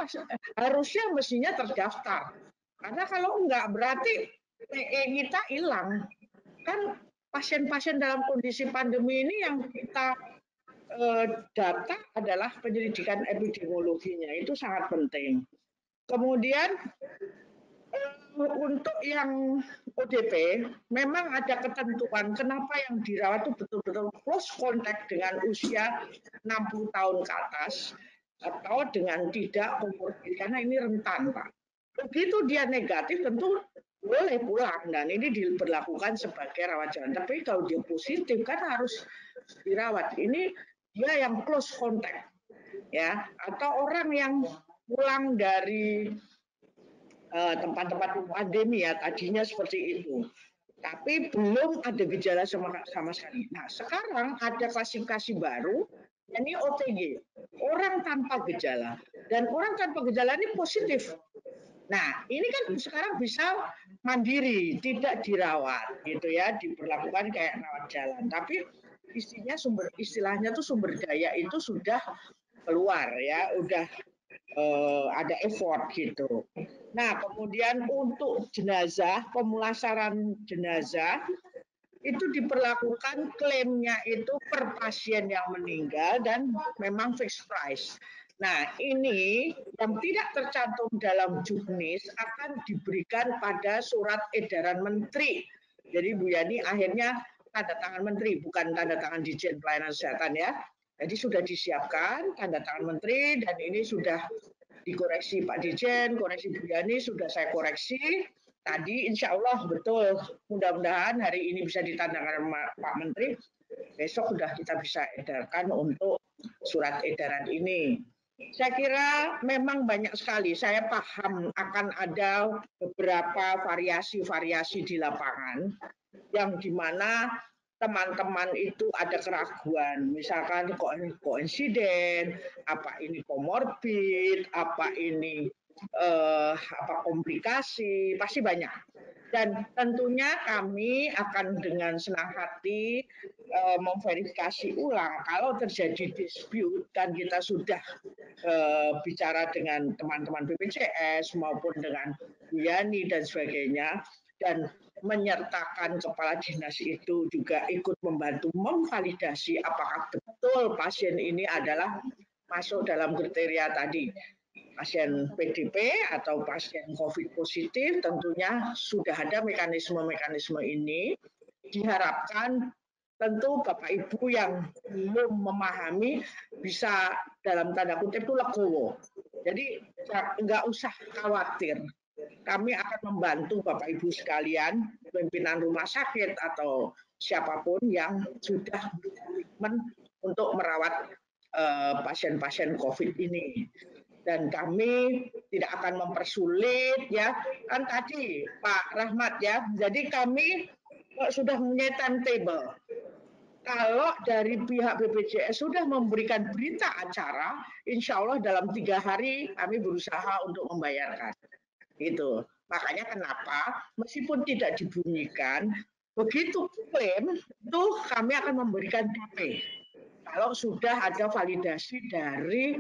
harusnya mestinya terdaftar. Karena kalau enggak berarti PE kita hilang. Kan pasien-pasien dalam kondisi pandemi ini yang kita data adalah penyelidikan epidemiologinya, itu sangat penting. Kemudian untuk yang ODP memang ada ketentuan kenapa yang dirawat itu betul-betul close contact dengan usia 60 tahun ke atas atau dengan tidak komorbid, karena ini rentan Pak. Begitu dia negatif tentu boleh pulang dan ini diberlakukan sebagai rawat jalan. Tapi kalau dia positif kan harus dirawat. Ini dia yang close contact ya, atau orang yang pulang dari tempat-tempat pandemi ya, tadinya seperti itu. Tapi belum ada gejala sama sekali. Nah, sekarang ada klasifikasi baru, ini OTG, orang tanpa gejala. Dan orang tanpa gejala ini positif. Nah, ini kan sekarang bisa mandiri, tidak dirawat, gitu ya, diperlakukan kayak rawat jalan. Tapi istilahnya tuh sumber daya itu sudah keluar ya, udah ada effort gitu. Nah, kemudian untuk jenazah, pemulasaran jenazah itu diperlakukan klaimnya itu per pasien yang meninggal dan memang fixed price. Nah, ini yang tidak tercantum dalam juknis akan diberikan pada surat edaran menteri. Jadi Bu Yani akhirnya tanda tangan menteri, bukan tanda tangan Dirjen Pelayanan Kesehatan ya. Jadi sudah disiapkan tanda tangan menteri dan ini sudah dikoreksi Pak Dirjen, koreksi Bu Yani sudah saya koreksi. Tadi insya Allah betul, mudah-mudahan hari ini bisa ditandakan Pak Menteri, besok sudah kita bisa edarkan untuk surat edaran ini. Saya kira memang banyak sekali, saya paham akan ada beberapa variasi-variasi di lapangan, yang dimana teman-teman itu ada keraguan, misalkan koinsiden, apa ini komorbid, apa ini apa komplikasi, pasti banyak. Dan tentunya kami akan dengan senang hati memverifikasi ulang kalau terjadi dispute, kan kita sudah bicara dengan teman-teman BPJS maupun dengan Bu Yani dan sebagainya, dan menyertakan kepala dinas itu juga ikut membantu memvalidasi apakah betul pasien ini adalah masuk dalam kriteria tadi, pasien PDP atau pasien COVID positif. Tentunya sudah ada mekanisme-mekanisme ini. Diharapkan tentu Bapak Ibu yang belum memahami bisa dalam tanda kutip itu legowo. Jadi nggak usah khawatir. Kami akan membantu Bapak Ibu sekalian, pimpinan rumah sakit atau siapapun yang sudah berkomitmen untuk merawat pasien-pasien COVID ini. Dan kami tidak akan mempersulit ya. Kan tadi Pak Rahmat ya. Jadi kami sudah mempunyai timetable. Kalau dari pihak BPJS sudah memberikan berita acara, insya Allah dalam 3 hari kami berusaha untuk membayarkan. Gitu. Makanya kenapa meskipun tidak dibunyikan, begitu klaim itu kami akan memberikan DP. Kalau sudah ada validasi dari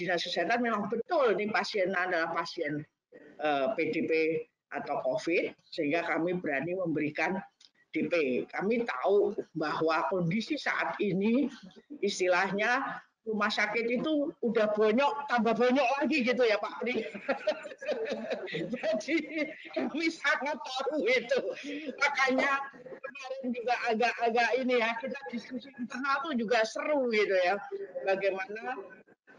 Dinas Kesehatan memang betul nih pasien adalah pasien PDP atau COVID, sehingga kami berani memberikan DP. Kami tahu bahwa kondisi saat ini istilahnya rumah sakit itu udah bonyok, tambah bonyok lagi gitu ya Pak Pri. Jadi kami sangat tahu itu. Makanya kemarin juga agak-agak ini ya, kita diskusi internal tuh juga seru gitu ya. Bagaimana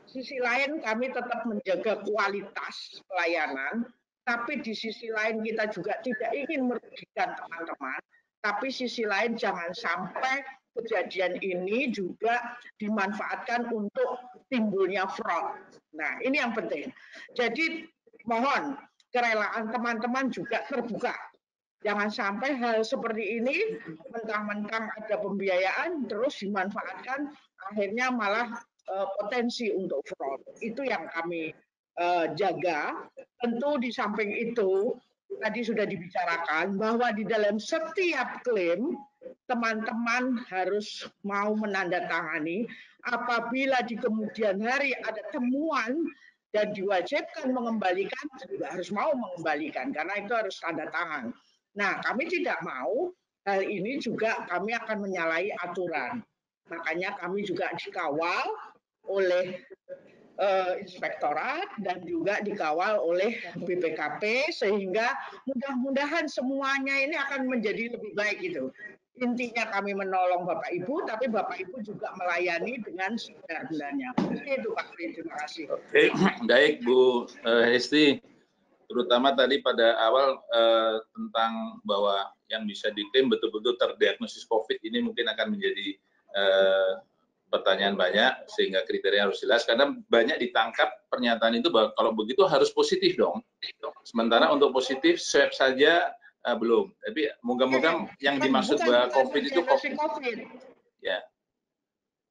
sisi lain kami tetap menjaga kualitas pelayanan, tapi di sisi lain kita juga tidak ingin merugikan teman-teman. Tapi sisi lain jangan sampai kejadian ini juga dimanfaatkan untuk timbulnya fraud. Nah, ini yang penting. Jadi mohon kerelaan teman-teman juga terbuka. Jangan sampai hal seperti ini mentang-mentang ada pembiayaan terus dimanfaatkan, akhirnya malah potensi untuk fraud. Itu yang kami jaga. Tentu di samping itu tadi sudah dibicarakan bahwa di dalam setiap klaim teman-teman harus mau menandatangani. Apabila di kemudian hari ada temuan dan diwajibkan mengembalikan, juga harus mau mengembalikan karena itu harus tanda tangan. Nah, kami tidak mau hal ini juga kami akan menyalahi aturan. Makanya kami juga dikawal oleh inspektorat dan juga dikawal oleh BPKP sehingga mudah-mudahan semuanya ini akan menjadi lebih baik gitu. Intinya kami menolong Bapak Ibu, tapi Bapak Ibu juga melayani dengan sebenar-benarnya. Itu Pak Tri, terima kasih. Oke, baik Bu Hesti. Terutama tadi pada awal tentang bahwa yang bisa diklaim betul-betul terdiagnosis COVID ini mungkin akan menjadi pertanyaan banyak, sehingga kriteria harus jelas, karena banyak ditangkap pernyataan itu bahwa kalau begitu harus positif dong. Sementara untuk positif swab saja belum. Tapi moga-moga yang dimaksud bahwa COVID itu COVID. Ya.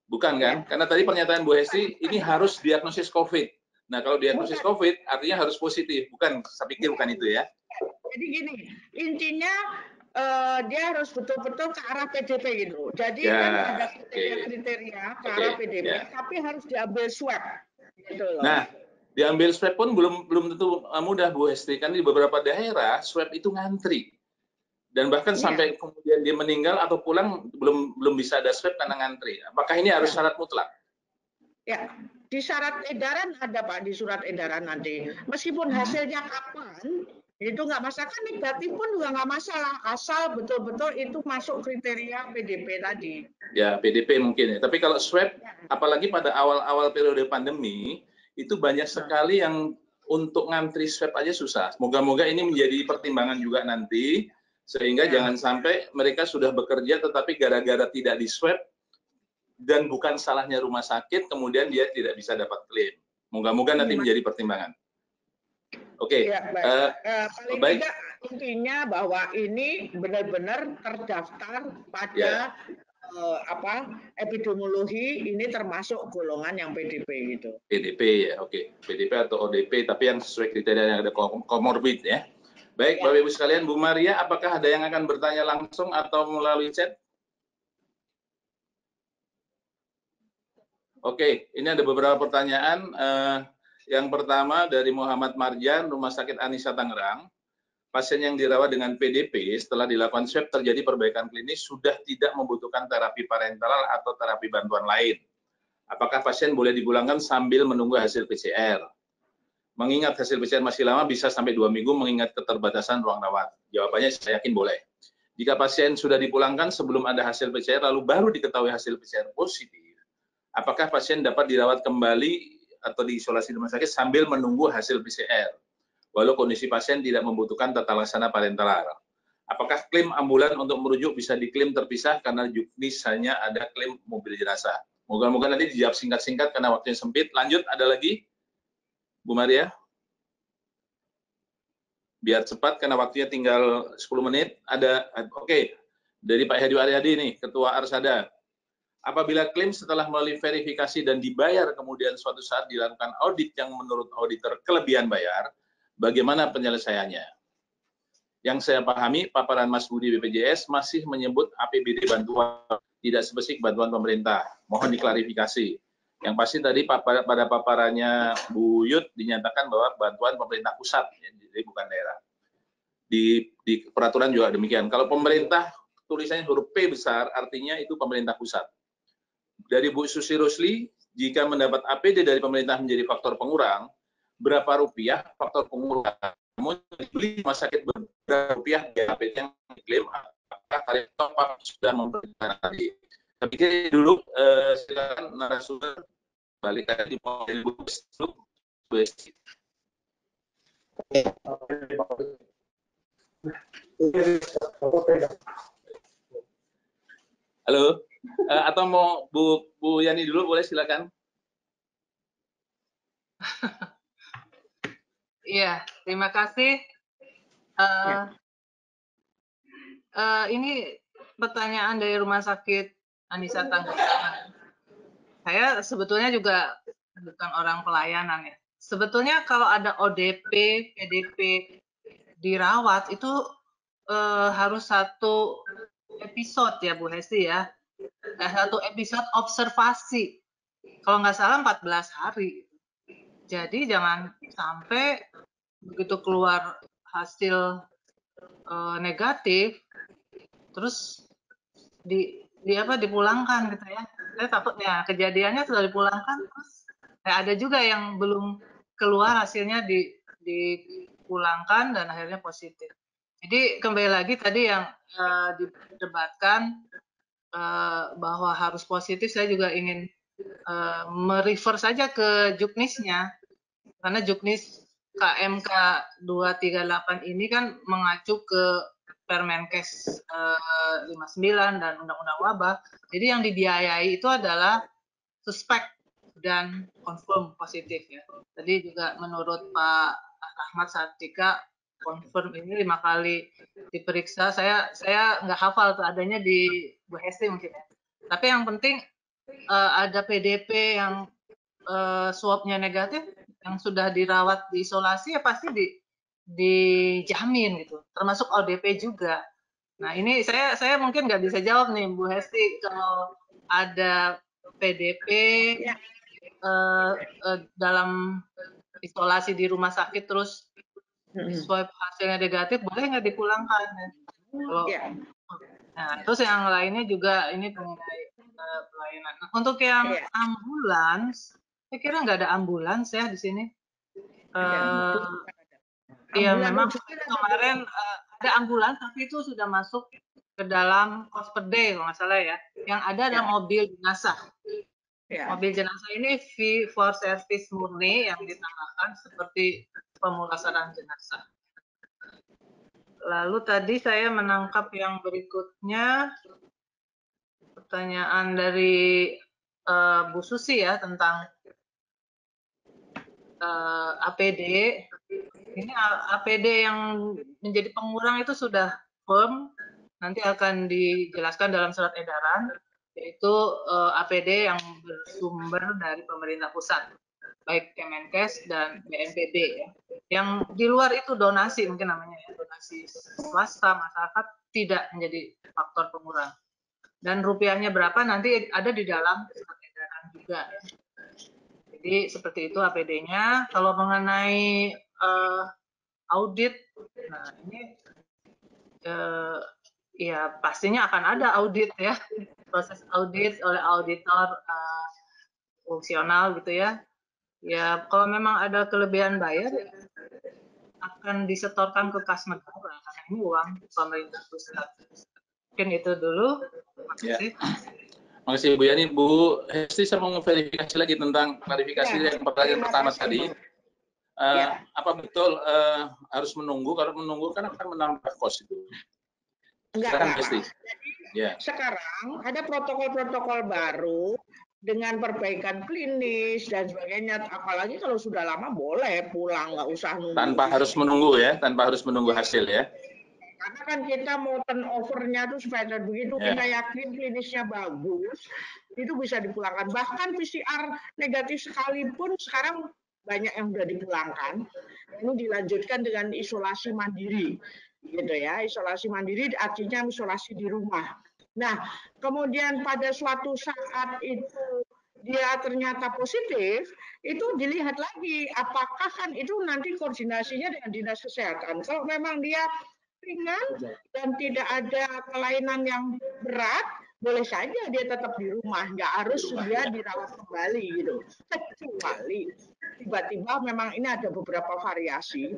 Bukan kan? Karena tadi pernyataan Bu Hesti ini harus diagnosis COVID. Nah, kalau diagnosis COVID artinya harus positif. Bukan, saya pikir bukan itu ya. Jadi gini, intinya dia harus betul-betul ke arah PDP gitu. Jadi kan ada kriteria ke arah PDP, tapi harus diambil swab. Gitu loh. Nah, diambil swab pun belum tentu mudah Bu Hesti. Kan di beberapa daerah swab itu ngantri. Dan bahkan sampai kemudian dia meninggal atau pulang belum bisa ada swab karena ngantri. Apakah ini harus syarat mutlak? Ya, di syarat edaran ada Pak, di surat edaran nanti. Meskipun hasilnya kapan, Itu nggak masalah, kan negatif pun juga nggak masalah, asal betul-betul itu masuk kriteria PDP tadi. Ya, PDP mungkin ya. Tapi kalau swab, apalagi pada awal-awal periode pandemi, itu banyak sekali yang untuk ngantri swab aja susah. Moga-moga ini menjadi pertimbangan juga nanti, sehingga jangan sampai mereka sudah bekerja tetapi gara-gara tidak di swab dan bukan salahnya rumah sakit, kemudian dia tidak bisa dapat klaim. Moga-moga nanti menjadi pertimbangan. Oke, Ya, paling baik. tidak intinya bahwa ini benar-benar terdaftar pada epidemiologi, ini termasuk golongan yang PDP gitu. PDP ya, oke. PDP atau ODP, tapi yang sesuai kriteria yang ada komorbid ya. Baik, Bapak Ibu sekalian, Bu Maria, apakah ada yang akan bertanya langsung atau melalui chat? Oke, ini ada beberapa pertanyaan. Yang pertama dari Muhammad Marjan, Rumah Sakit Anisa Tangerang. Pasien yang dirawat dengan PDP setelah dilakukan swab terjadi perbaikan klinis sudah tidak membutuhkan terapi parenteral atau terapi bantuan lain. Apakah pasien boleh dipulangkan sambil menunggu hasil PCR? Mengingat hasil PCR masih lama, bisa sampai 2 minggu mengingat keterbatasan ruang rawat. Jawabannya saya yakin boleh. Jika pasien sudah dipulangkan sebelum ada hasil PCR lalu baru diketahui hasil PCR positif, apakah pasien dapat dirawat kembali atau diisolasi di rumah sakit sambil menunggu hasil PCR, walau kondisi pasien tidak membutuhkan tata laksana parenteral? Apakah klaim ambulan untuk merujuk bisa diklaim terpisah karena juknis hanya ada klaim mobil jenazah? Moga-moga nanti dijawab singkat-singkat karena waktunya sempit. Lanjut, ada lagi? Bu Maria? Biar cepat karena waktunya tinggal 10 menit. Oke. Dari Pak Hedi Aryadi nih, Ketua Arsada. Apabila klaim setelah melalui verifikasi dan dibayar kemudian suatu saat dilakukan audit yang menurut auditor kelebihan bayar, bagaimana penyelesaiannya? Yang saya pahami, paparan Mas Budi BPJS masih menyebut APBD bantuan, tidak spesifik bantuan pemerintah. Mohon diklarifikasi. Yang pasti tadi pada paparannya Bu Yud dinyatakan bahwa bantuan pemerintah pusat, jadi bukan daerah. Di peraturan juga demikian. Kalau pemerintah tulisannya huruf P besar, artinya itu pemerintah pusat. Dari Bu Susi Rusli, jika mendapat APD dari pemerintah menjadi faktor pengurang, berapa rupiah faktor pengurang? Namun dibeli rumah sakit berapa rupiah biaya APD yang diklaim, apakah kalian top up sudah memberikan tadi? Saya pikir dulu, silakan narasumber balik tadi mau dari Bu Susi. Halo, atau mau Bu Yani dulu, boleh silakan. Iya, terima kasih. Ini pertanyaan dari Rumah Sakit Anisa Tangerang. Saya sebetulnya juga bukan orang pelayanan ya. Sebetulnya kalau ada ODP, PDP dirawat itu harus satu episode ya Bu Hesti ya. Satu episode observasi. Kalau nggak salah 14 hari. Jadi jangan sampai begitu keluar hasil negatif, terus dipulangkan gitu ya. Saya takutnya kejadiannya sudah dipulangkan, terus ada juga yang belum keluar hasilnya dipulangkan dan akhirnya positif. Jadi kembali lagi tadi yang didebatkan bahwa harus positif, saya juga ingin merefer saja ke juknisnya, karena juknis KMK 238 ini kan mengacu ke Permenkes 59 dan Undang-Undang Wabah. Jadi yang dibiayai itu adalah suspek dan confirm positif ya. Tadi juga menurut Pak Ahmad Sartika, confirm ini 5 kali diperiksa. Saya nggak hafal tuh, adanya di Bu Hesti mungkin ya. Tapi yang penting ada PDP yang swabnya negatif, yang sudah dirawat di isolasi ya pasti dijamin gitu, termasuk ODP juga. Nah ini saya mungkin nggak bisa jawab nih Bu Hesti, kalau ada PDP dalam isolasi di rumah sakit terus swab hasilnya negatif, boleh nggak dipulangkan? Kalau, nah terus yang lainnya juga ini mengenai pelayanan. Untuk yang ambulans, saya kira nggak ada ambulans ya di sini. Iya, Ambulan memang rujukan apa kemarin ada ambulan, tapi itu sudah masuk ke dalam cost per day kalau nggak salah ya. Yang ada adalah mobil jenazah. ya. Mobil jenazah ini fee for service murni yang ditambahkan seperti pemulasaran jenazah. Lalu tadi saya menangkap yang berikutnya, pertanyaan dari Bu Susi ya tentang APD. Ini APD yang menjadi pengurang itu sudah firm, nanti akan dijelaskan dalam surat edaran, yaitu APD yang bersumber dari pemerintah pusat, baik Kemenkes dan BNPB. Ya. Yang di luar itu donasi, mungkin namanya ya, donasi swasta, masyarakat tidak menjadi faktor pengurang. Dan rupiahnya berapa nanti ada di dalam surat edaran juga. Jadi seperti itu APD-nya. Kalau mengenai audit, nah ini ya pastinya akan ada audit ya, proses audit oleh auditor fungsional gitu ya. Ya kalau memang ada kelebihan bayar ya akan disetorkan ke kas negara karena ini uang pemerintah pusat. Mungkin itu dulu. Terima kasih. Makasih Bu Yani. Bu Hesti, saya mau verifikasi lagi tentang klarifikasi yang pertanyaan pertama tadi. Apa betul harus menunggu? Kalau menunggu kan akan menambah kos itu. Enggak. Hesti. Jadi sekarang ada protokol-protokol baru dengan perbaikan klinis dan sebagainya. Apalagi kalau sudah lama boleh pulang, nggak usah nunggu. Tanpa harus menunggu ya, tanpa harus menunggu hasil ya. Karena kan kita mau turnover-nya tuh supaya begitu kita yakin klinisnya bagus, itu bisa dipulangkan. Bahkan PCR negatif sekalipun sekarang banyak yang sudah dipulangkan. Ini dilanjutkan dengan isolasi mandiri, gitu ya. Isolasi mandiri artinya isolasi di rumah. Nah, kemudian pada suatu saat itu dia ternyata positif, itu dilihat lagi apakah kan itu nanti koordinasinya dengan dinas kesehatan. Kalau memang dia ringan dan tidak ada kelainan yang berat, boleh saja dia tetap di rumah, nggak harus dia dirawat kembali gitu. Kecuali tiba-tiba memang ini ada beberapa variasi,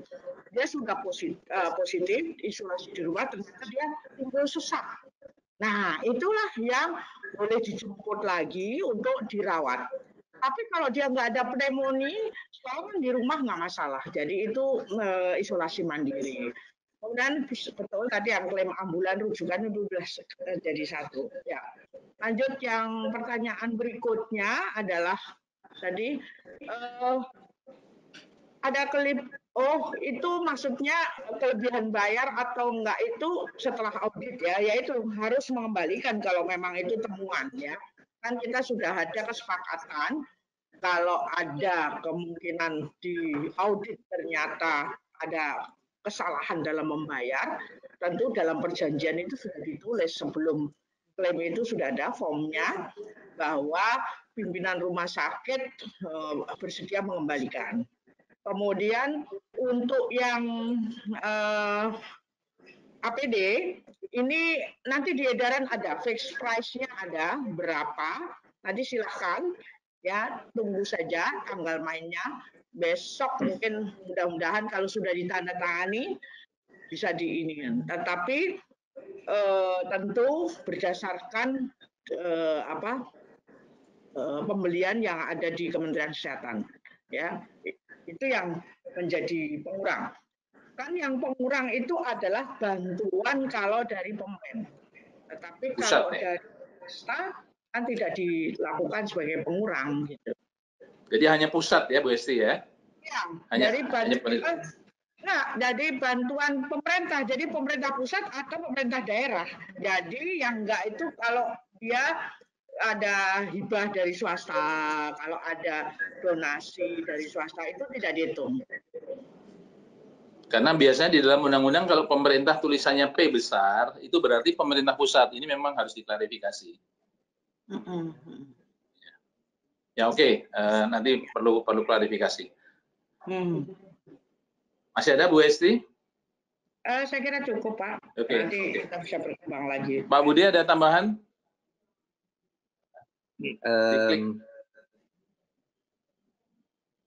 dia sudah positif isolasi di rumah, ternyata dia timbul sesak. Nah, itulah yang boleh dijemput lagi untuk dirawat. Tapi kalau dia nggak ada pneumonia, selama di rumah nggak masalah. Jadi itu isolasi mandiri. Kemudian betul tadi yang klaim ambulan rujukan itu sudah jadi satu. Ya. Lanjut yang pertanyaan berikutnya adalah tadi ada klip. Oh, itu maksudnya kelebihan bayar atau enggak itu setelah audit ya, yaitu harus mengembalikan kalau memang itu temuan ya. Kan kita sudah ada kesepakatan kalau ada kemungkinan di audit ternyata ada kesalahan dalam membayar, tentu dalam perjanjian itu sudah ditulis sebelum klaim itu sudah ada formnya bahwa pimpinan rumah sakit bersedia mengembalikan. Kemudian untuk yang APD ini nanti di edaran ada fixed price-nya ada berapa. Nanti silahkan ya tunggu saja tanggal mainnya. Besok mungkin mudah-mudahan kalau sudah ditandatangani bisa diinikan. Tetapi tentu berdasarkan pembelian yang ada di Kementerian Kesehatan. Ya, itu yang menjadi pengurang. Kan yang pengurang itu adalah bantuan kalau dari pemerintah. Tetapi kalau dari swasta kan tidak dilakukan sebagai pengurang gitu. Jadi hanya pusat ya Bu Hesti ya? Ya, dari bantuan pemerintah. Jadi pemerintah pusat atau pemerintah daerah. Jadi yang enggak itu kalau dia ada hibah dari swasta, kalau ada donasi dari swasta itu tidak dihitung. Karena biasanya di dalam undang-undang kalau pemerintah tulisannya P besar, itu berarti pemerintah pusat. Ini memang harus diklarifikasi. Ya oke, nanti perlu klarifikasi. Masih ada Bu Hesti? Saya kira cukup Pak. Nanti kita bisa berkembang lagi. Pak Budi ada tambahan?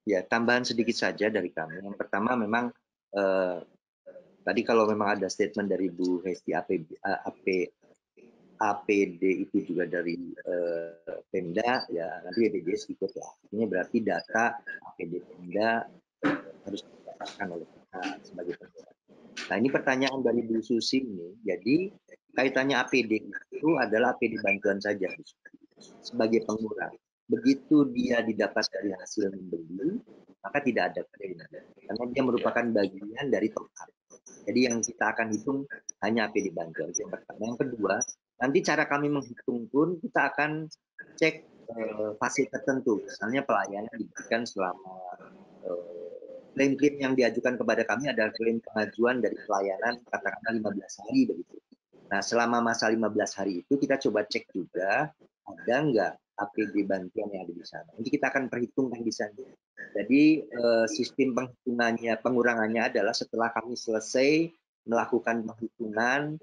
Ya, tambahan sedikit saja dari kami. Yang pertama memang Tadi kalau memang ada statement dari Bu Hesti APD itu juga dari Pemda, ya nanti BPJS ikut ya. Ini berarti data APD Pemda harus didapatkan oleh kita sebagai pengguna. Nah ini pertanyaan dari Bu Susi ini. Jadi kaitannya APD itu adalah APD bantuan saja sebagai pengurang. Begitu dia didapat dari hasil membeli, maka tidak ada klaim karena dia merupakan bagian dari top up. Jadi yang kita akan hitung hanya APD bantuan. Yang pertama. Yang kedua, nanti cara kami menghitung pun kita akan cek fasilitas tertentu, misalnya pelayanan diberikan selama klaim-klaim yang diajukan kepada kami adalah klaim pengajuan dari pelayanan katakanlah 15 hari begitu. Nah, selama masa 15 hari itu kita coba cek juga ada nggak APD bantuan yang ada di sana. Nanti kita akan perhitungkan di sana. Jadi sistem penghitungannya, pengurangannya adalah setelah kami selesai melakukan penghitungan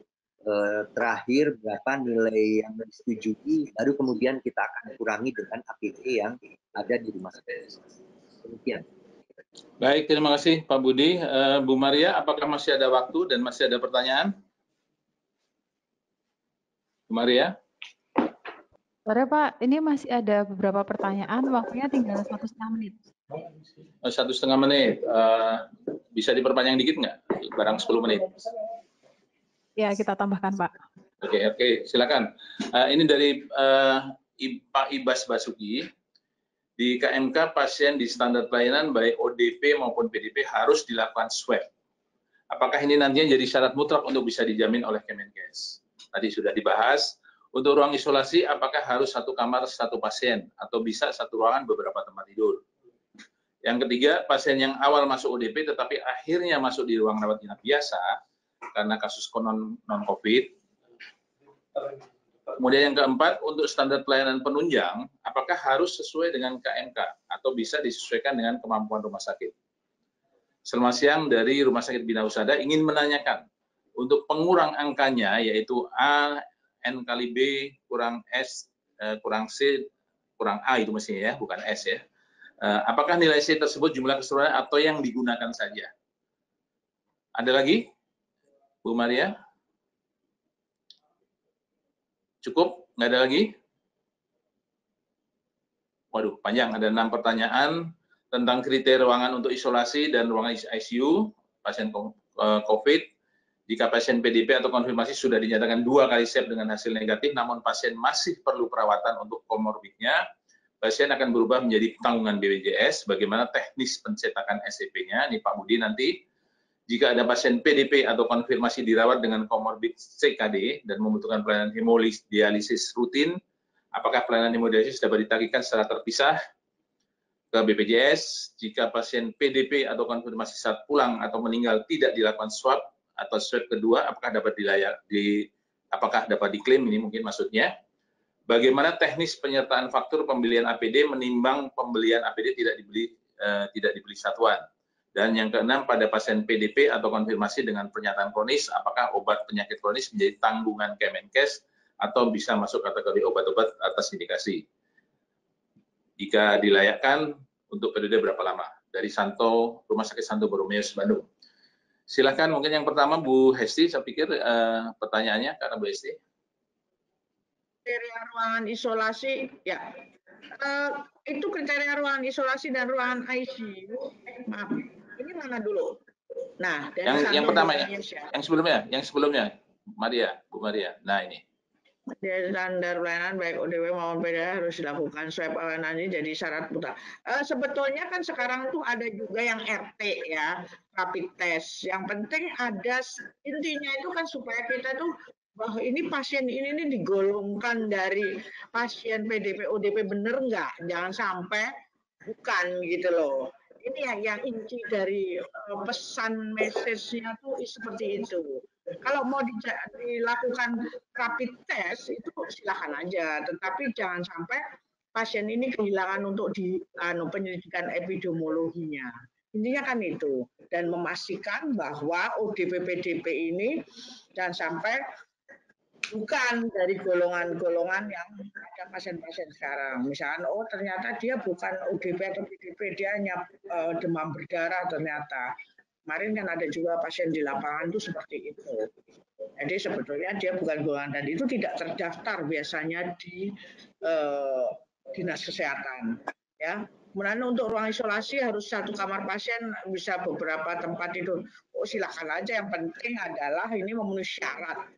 terakhir berapa nilai yang disetujui, baru kemudian kita akan kurangi dengan APD yang ada di rumah sakit. Demikian. Baik, terima kasih Pak Budi. Bu Maria, apakah masih ada waktu dan masih ada pertanyaan? Bu Maria? Sore Pak, ini masih ada beberapa pertanyaan, waktunya tinggal 1,5 menit. 1,5 menit. Bisa diperpanjang dikit nggak? Barang 10 menit. Ya, kita tambahkan Pak. Oke, silakan. Ini dari Pak Ibas Basuki. Di KMK, pasien di standar pelayanan baik ODP maupun PDP harus dilakukan swab. Apakah ini nantinya jadi syarat mutlak untuk bisa dijamin oleh Kemenkes? Tadi sudah dibahas. Untuk ruang isolasi, apakah harus satu kamar satu pasien atau bisa satu ruangan beberapa tempat tidur? Yang ketiga, pasien yang awal masuk ODP tetapi akhirnya masuk di ruang rawat inap biasa karena kasus non-COVID. Kemudian yang keempat, untuk standar pelayanan penunjang, apakah harus sesuai dengan KMK atau bisa disesuaikan dengan kemampuan rumah sakit? Selamat siang dari Rumah Sakit Bina Husada ingin menanyakan, untuk pengurang angkanya yaitu A, N kali B, kurang S, kurang C, kurang A itu mestinya ya, bukan S ya. Apakah nilai C tersebut jumlah keseluruhan atau yang digunakan saja? Ada lagi? Bu Maria? Cukup? Nggak ada lagi? Waduh, panjang. Ada 6 pertanyaan tentang kriteria ruangan untuk isolasi dan ruangan ICU pasien COVID. Jika pasien PDP atau konfirmasi sudah dinyatakan 2 kali swab dengan hasil negatif, namun pasien masih perlu perawatan untuk komorbidnya, pasien akan berubah menjadi tanggungan BPJS. Bagaimana teknis pencetakan SEP-nya? Ini Pak Budi nanti. Jika ada pasien PDP atau konfirmasi dirawat dengan komorbid CKD dan membutuhkan pelayanan hemodialisis rutin, apakah pelayanan hemodialisis dapat ditagihkan secara terpisah ke BPJS? Jika pasien PDP atau konfirmasi saat pulang atau meninggal tidak dilakukan swab atau swab kedua, apakah dapat diklaim? Ini mungkin maksudnya. Bagaimana teknis penyertaan faktur pembelian APD menimbang pembelian APD tidak dibeli satuan? Dan yang keenam, pada pasien PDP atau konfirmasi dengan pernyataan kronis, apakah obat penyakit kronis menjadi tanggungan Kemenkes atau bisa masuk kategori obat-obat atas indikasi? Jika dilayakkan, untuk periode berapa lama? Dari Rumah Sakit Santo Borromeus, Bandung. Silakan, mungkin yang pertama Bu Hesti, saya pikir pertanyaannya karena Bu Hesti. Kriteria ruangan isolasi, ya. Itu kriteria ruangan isolasi dan ruangan ICU. Maaf, ini mana dulu? Nah, yang pertama ya, yang sebelumnya, Maria, Bu Maria. Nah ini. Dari standar pelayanan baik ODP maupun PDP harus dilakukan swab pelayanan ini jadi syarat mutlak. Sebetulnya kan sekarang tuh ada juga yang RT ya, rapid test. Yang penting ada intinya itu kan supaya kita tuh bahwa ini pasien ini digolongkan dari pasien PDP ODP bener nggak? Jangan sampai bukan gitu loh. Ini yang inti dari pesan message-nya tuh seperti itu. Kalau mau dilakukan rapid test itu silakan aja, tetapi jangan sampai pasien ini kehilangan untuk penyelidikan epidemiologinya. Intinya kan itu, dan memastikan bahwa ODP PDP ini jangan sampai bukan dari golongan-golongan yang ada pasien-pasien sekarang. Misalkan, oh ternyata dia bukan ODP atau PDP, dia hanya demam berdarah ternyata. Kemarin kan ada juga pasien di lapangan itu seperti itu. Jadi sebetulnya dia bukan golongan dan itu tidak terdaftar biasanya di dinas kesehatan. Ya, kemudian untuk ruang isolasi harus satu kamar pasien, bisa beberapa tempat itu. Oh, silakan aja. Yang penting adalah ini memenuhi syarat.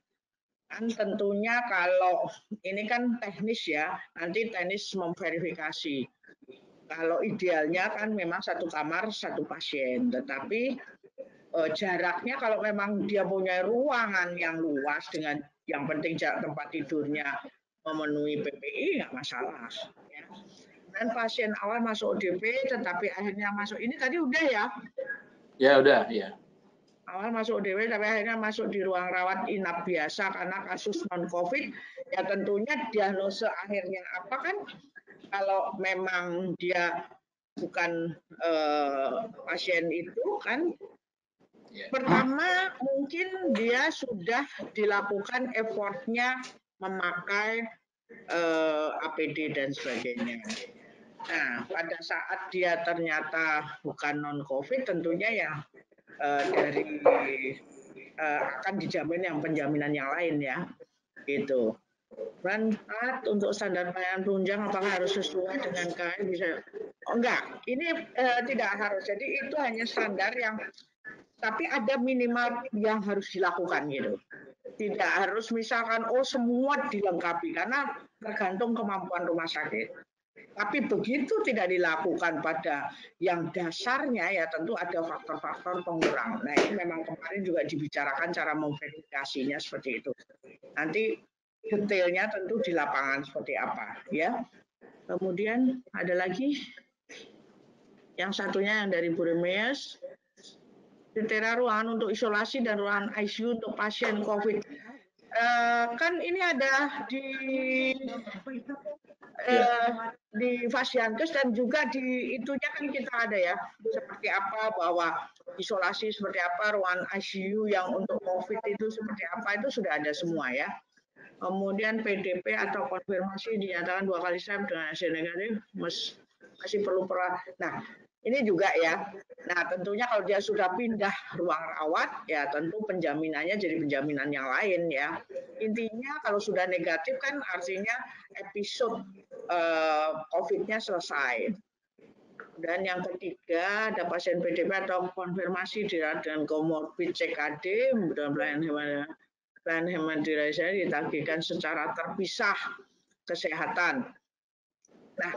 Kan tentunya kalau ini kan teknis ya, nanti teknis memverifikasi. Kalau idealnya kan memang satu kamar satu pasien, tetapi jaraknya kalau memang dia punya ruangan yang luas dengan yang penting jarak tempat tidurnya memenuhi PPI nggak masalah. Ya. Dan pasien awal masuk ODP tetapi akhirnya masuk ini tadi udah ya? Ya udah, ya. Awal masuk ODP tapi akhirnya masuk di ruang rawat inap biasa karena kasus non-COVID, ya tentunya diagnosa akhirnya apa kan? Kalau memang dia bukan pasien itu kan, pertama mungkin dia sudah dilakukan effortnya memakai APD dan sebagainya. Nah, pada saat dia ternyata bukan non-COVID, tentunya ya akan dijamin yang penjaminan yang lain ya, gitu. Dan untuk standar pelayanan penunjang apakah harus sesuai dengan KAI bisa? Oh, enggak, ini tidak harus. Jadi itu hanya standar yang, tapi ada minimal yang harus dilakukan gitu. Tidak harus misalkan semua dilengkapi karena tergantung kemampuan rumah sakit. Tapi begitu tidak dilakukan pada yang dasarnya ya tentu ada faktor-faktor pengurang. Nah ini memang kemarin juga dibicarakan cara memverifikasinya seperti itu. Nanti detailnya tentu di lapangan seperti apa ya. Kemudian ada lagi yang satunya yang dari Bu Remes, kriteria ruangan untuk isolasi dan ruangan ICU untuk pasien COVID. Kan ini ada di Fasiankes dan juga di itunya kan kita ada ya, seperti apa bahwa isolasi seperti apa, ruangan ICU yang untuk COVID itu seperti apa, itu sudah ada semua ya. Kemudian PDP atau konfirmasi dinyatakan 2 kali swab dengan hasil negatif masih perlu Nah, ini juga ya. Nah, tentunya kalau dia sudah pindah ruang rawat, ya tentu penjaminannya jadi penjaminan yang lain ya. Intinya kalau sudah negatif kan artinya episode COVID-nya selesai. Dan yang ketiga, ada pasien PDP atau konfirmasi dirawat dengan komorbid CKD, dan pelayanan hemodialisasi ditagihkan secara terpisah kesehatan. Nah,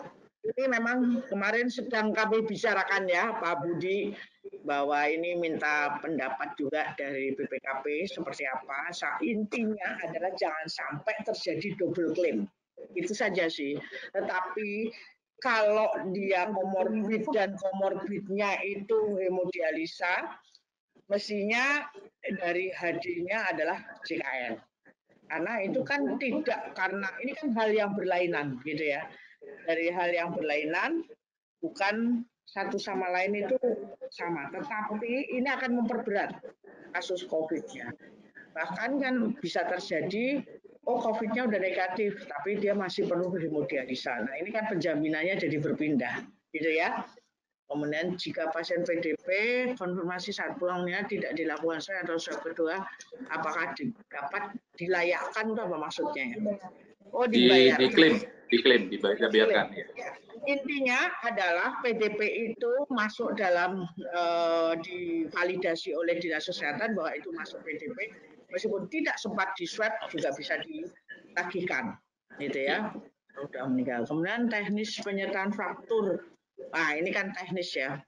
ini memang kemarin sedang kami bicarakan ya Pak Budi, bahwa ini minta pendapat juga dari BPKP seperti apa. Intinya adalah jangan sampai terjadi double claim. Itu saja sih. Tetapi kalau dia komorbid dan komorbidnya itu hemodialisa, mestinya dari HD-nya adalah JKN. Karena itu kan tidak, karena ini kan hal yang berlainan gitu ya. Dari hal yang berlainan, bukan satu sama lain itu sama. Tetapi ini akan memperberat kasus COVID-nya. Bahkan kan bisa terjadi, COVID-nya udah negatif, tapi dia masih perlu hemodialisa. Nah ini kan penjaminannya jadi berpindah, gitu ya. Kemudian jika pasien PDP konfirmasi saat pulangnya tidak dilakukan swab atau swab kedua, apakah dapat dilayakkan atau apa maksudnya? Oh, dibayar. Dibiarkan. Ya. Intinya adalah PDP itu masuk dalam divalidasi oleh Dinas Kesehatan bahwa itu masuk PDP, meskipun tidak sempat di swab juga bisa ditagihkan, gitu ya. Sudah meninggal. Kemudian teknis penyertaan faktur. Nah, ini kan teknis ya.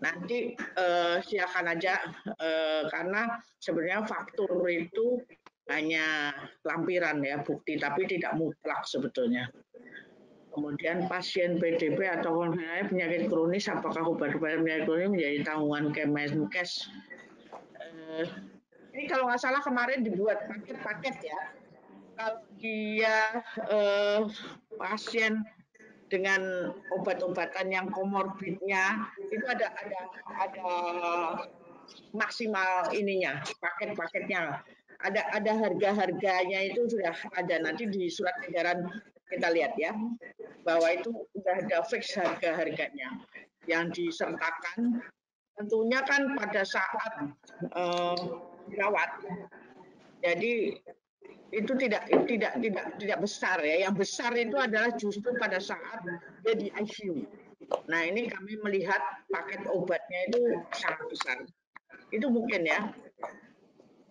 Nanti silakan aja karena sebenarnya faktur itu hanya lampiran ya, bukti, tapi tidak mutlak sebetulnya. Kemudian pasien PDP atau penyakit kronis, apakah obat-obatan penyakit kronis menjadi tanggungan Kemenkes? Ini kalau nggak salah kemarin dibuat paket-paket ya. Kalau dia pasien dengan obat-obatan yang komorbidnya itu ada maksimal ininya, paket-paketnya. Ada harga-harganya itu sudah ada nanti di surat edaran kita lihat ya, bahwa itu sudah ada fix harga-harganya yang disertakan tentunya kan pada saat dirawat. Jadi itu tidak besar ya. Yang besar itu adalah justru pada saat dia di ICU. Nah, ini kami melihat paket obatnya itu sangat besar. Itu mungkin ya.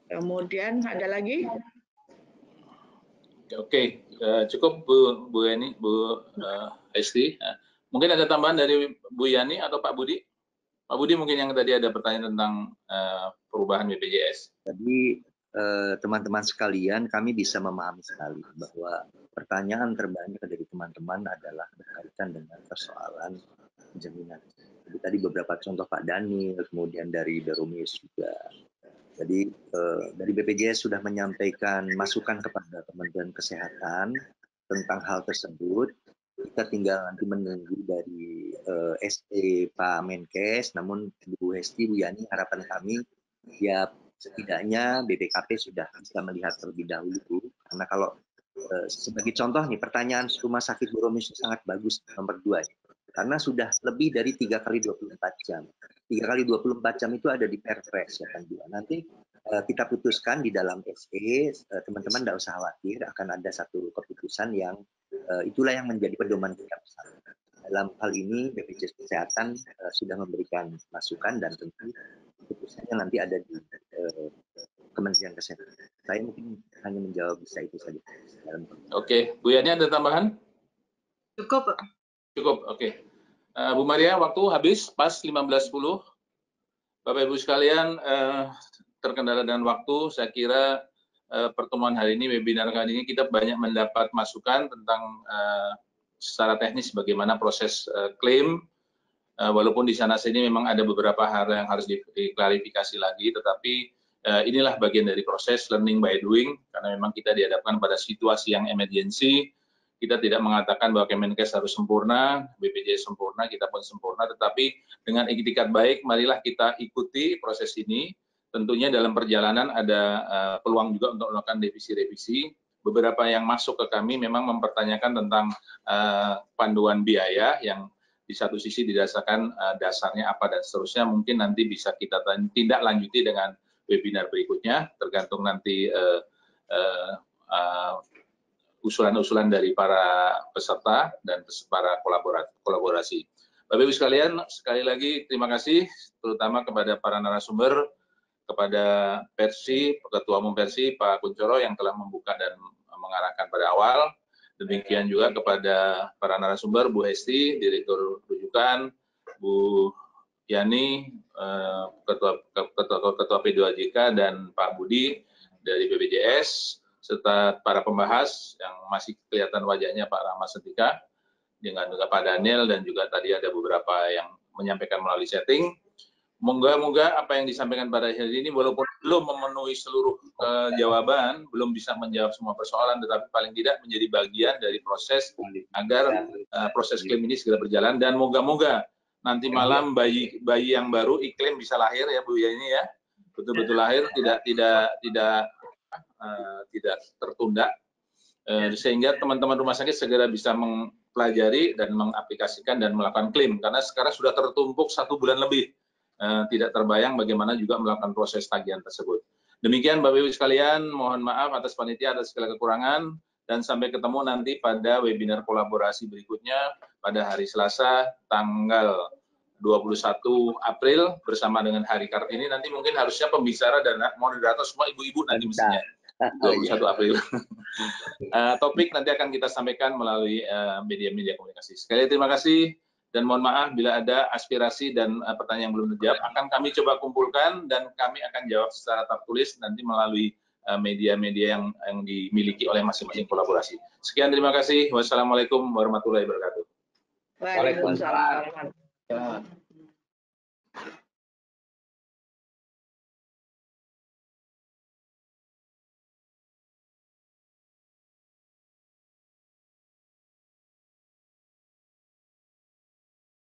Kemudian ada lagi? Oke, cukup Bu Yani, Bu Hesti. Mungkin ada tambahan dari Bu Yani atau Pak Budi? Pak Budi mungkin yang tadi ada pertanyaan tentang perubahan BPJS. Jadi teman-teman sekalian, kami bisa memahami sekali bahwa pertanyaan terbanyak dari teman-teman adalah berkaitan dengan persoalan jaminan. Jadi tadi beberapa contoh Pak Daniel, kemudian dari Berumis juga. Jadi dari BPJS sudah menyampaikan masukan kepada Kementerian Kesehatan tentang hal tersebut. Kita tinggal nanti menunggu dari SE Pak Menkes, namun Bu Hesti, Bu Yani, harapan kami ya setidaknya BPKP sudah bisa melihat terlebih dahulu. Karena kalau sebagai contoh nih, pertanyaan rumah sakit Boromis sangat bagus nomor 2. Karena sudah lebih dari 3 kali 24 jam. 3 kali 24 jam itu ada di Perpres ya kan juga. Nanti kita putuskan di dalam SE, teman-teman tidak usah khawatir, akan ada satu keputusan yang itulah yang menjadi pedoman kita bersama. Dalam hal ini BPJS Kesehatan sudah memberikan masukan dan tentu keputusannya nanti ada di Kementerian Kesehatan. Saya mungkin hanya menjawab bisa itu saja. Oke, Bu Yani ada tambahan? Cukup. Cukup, oke. Bu Maria, waktu habis pas 15.10. Bapak Ibu sekalian, terkendala dengan waktu, saya kira pertemuan hari ini, webinar kali ini kita banyak mendapat masukan tentang secara teknis bagaimana proses klaim. Walaupun di sana sini memang ada beberapa hal yang harus diklarifikasi lagi, tetapi inilah bagian dari proses learning by doing, karena memang kita dihadapkan pada situasi yang emergency. Kita tidak mengatakan bahwa Kemenkes harus sempurna, BPJS sempurna, kita pun sempurna, tetapi dengan etikat baik, marilah kita ikuti proses ini. Tentunya dalam perjalanan ada peluang juga untuk melakukan revisi-revisi. Beberapa yang masuk ke kami memang mempertanyakan tentang panduan biaya yang di satu sisi didasarkan dasarnya apa dan seterusnya. Mungkin nanti bisa kita tindak lanjuti dengan webinar berikutnya, tergantung nanti usulan-usulan dari para peserta dan para kolaborasi. Bapak Ibu sekalian, sekali lagi terima kasih terutama kepada para narasumber, kepada Persi, Ketua Umum Persi, Pak Kuncoro yang telah membuka dan mengarahkan pada awal. Demikian juga kepada para narasumber, Bu Hesti, Direktur Rujukan, Bu Yani, Ketua P2JK, dan Pak Budi dari BPJS, serta para pembahas yang masih kelihatan wajahnya Pak Rahmat Sentika, dengan juga Pak Daniel, dan juga tadi ada beberapa yang menyampaikan melalui setting. Moga-moga apa yang disampaikan pada hari ini, walaupun belum memenuhi seluruh jawaban, belum bisa menjawab semua persoalan, tetapi paling tidak menjadi bagian dari proses agar proses klaim ini segera berjalan. Dan moga-moga nanti malam bayi yang baru iklim bisa lahir ya Bu ya, ini ya, betul-betul lahir, tidak tertunda, sehingga teman-teman rumah sakit segera bisa mempelajari dan mengaplikasikan dan melakukan klaim, karena sekarang sudah tertumpuk 1 bulan lebih, tidak terbayang bagaimana juga melakukan proses tagihan tersebut. Demikian Bapak Ibu sekalian, mohon maaf atas panitia atas segala kekurangan, dan sampai ketemu nanti pada webinar kolaborasi berikutnya pada hari Selasa tanggal 21 April bersama dengan Hari Kartini. Nanti mungkin harusnya pembicara dan moderator semua ibu-ibu nanti mestinya 21 April. Topik nanti akan kita sampaikan melalui media-media komunikasi. Sekali lagi terima kasih dan mohon maaf bila ada aspirasi dan pertanyaan yang belum terjawab, akan kami coba kumpulkan dan kami akan jawab secara tertulis nanti melalui media-media yang dimiliki oleh masing-masing kolaborasi. Sekian, terima kasih. Wassalamualaikum warahmatullahi wabarakatuh. Waalaikumsalam.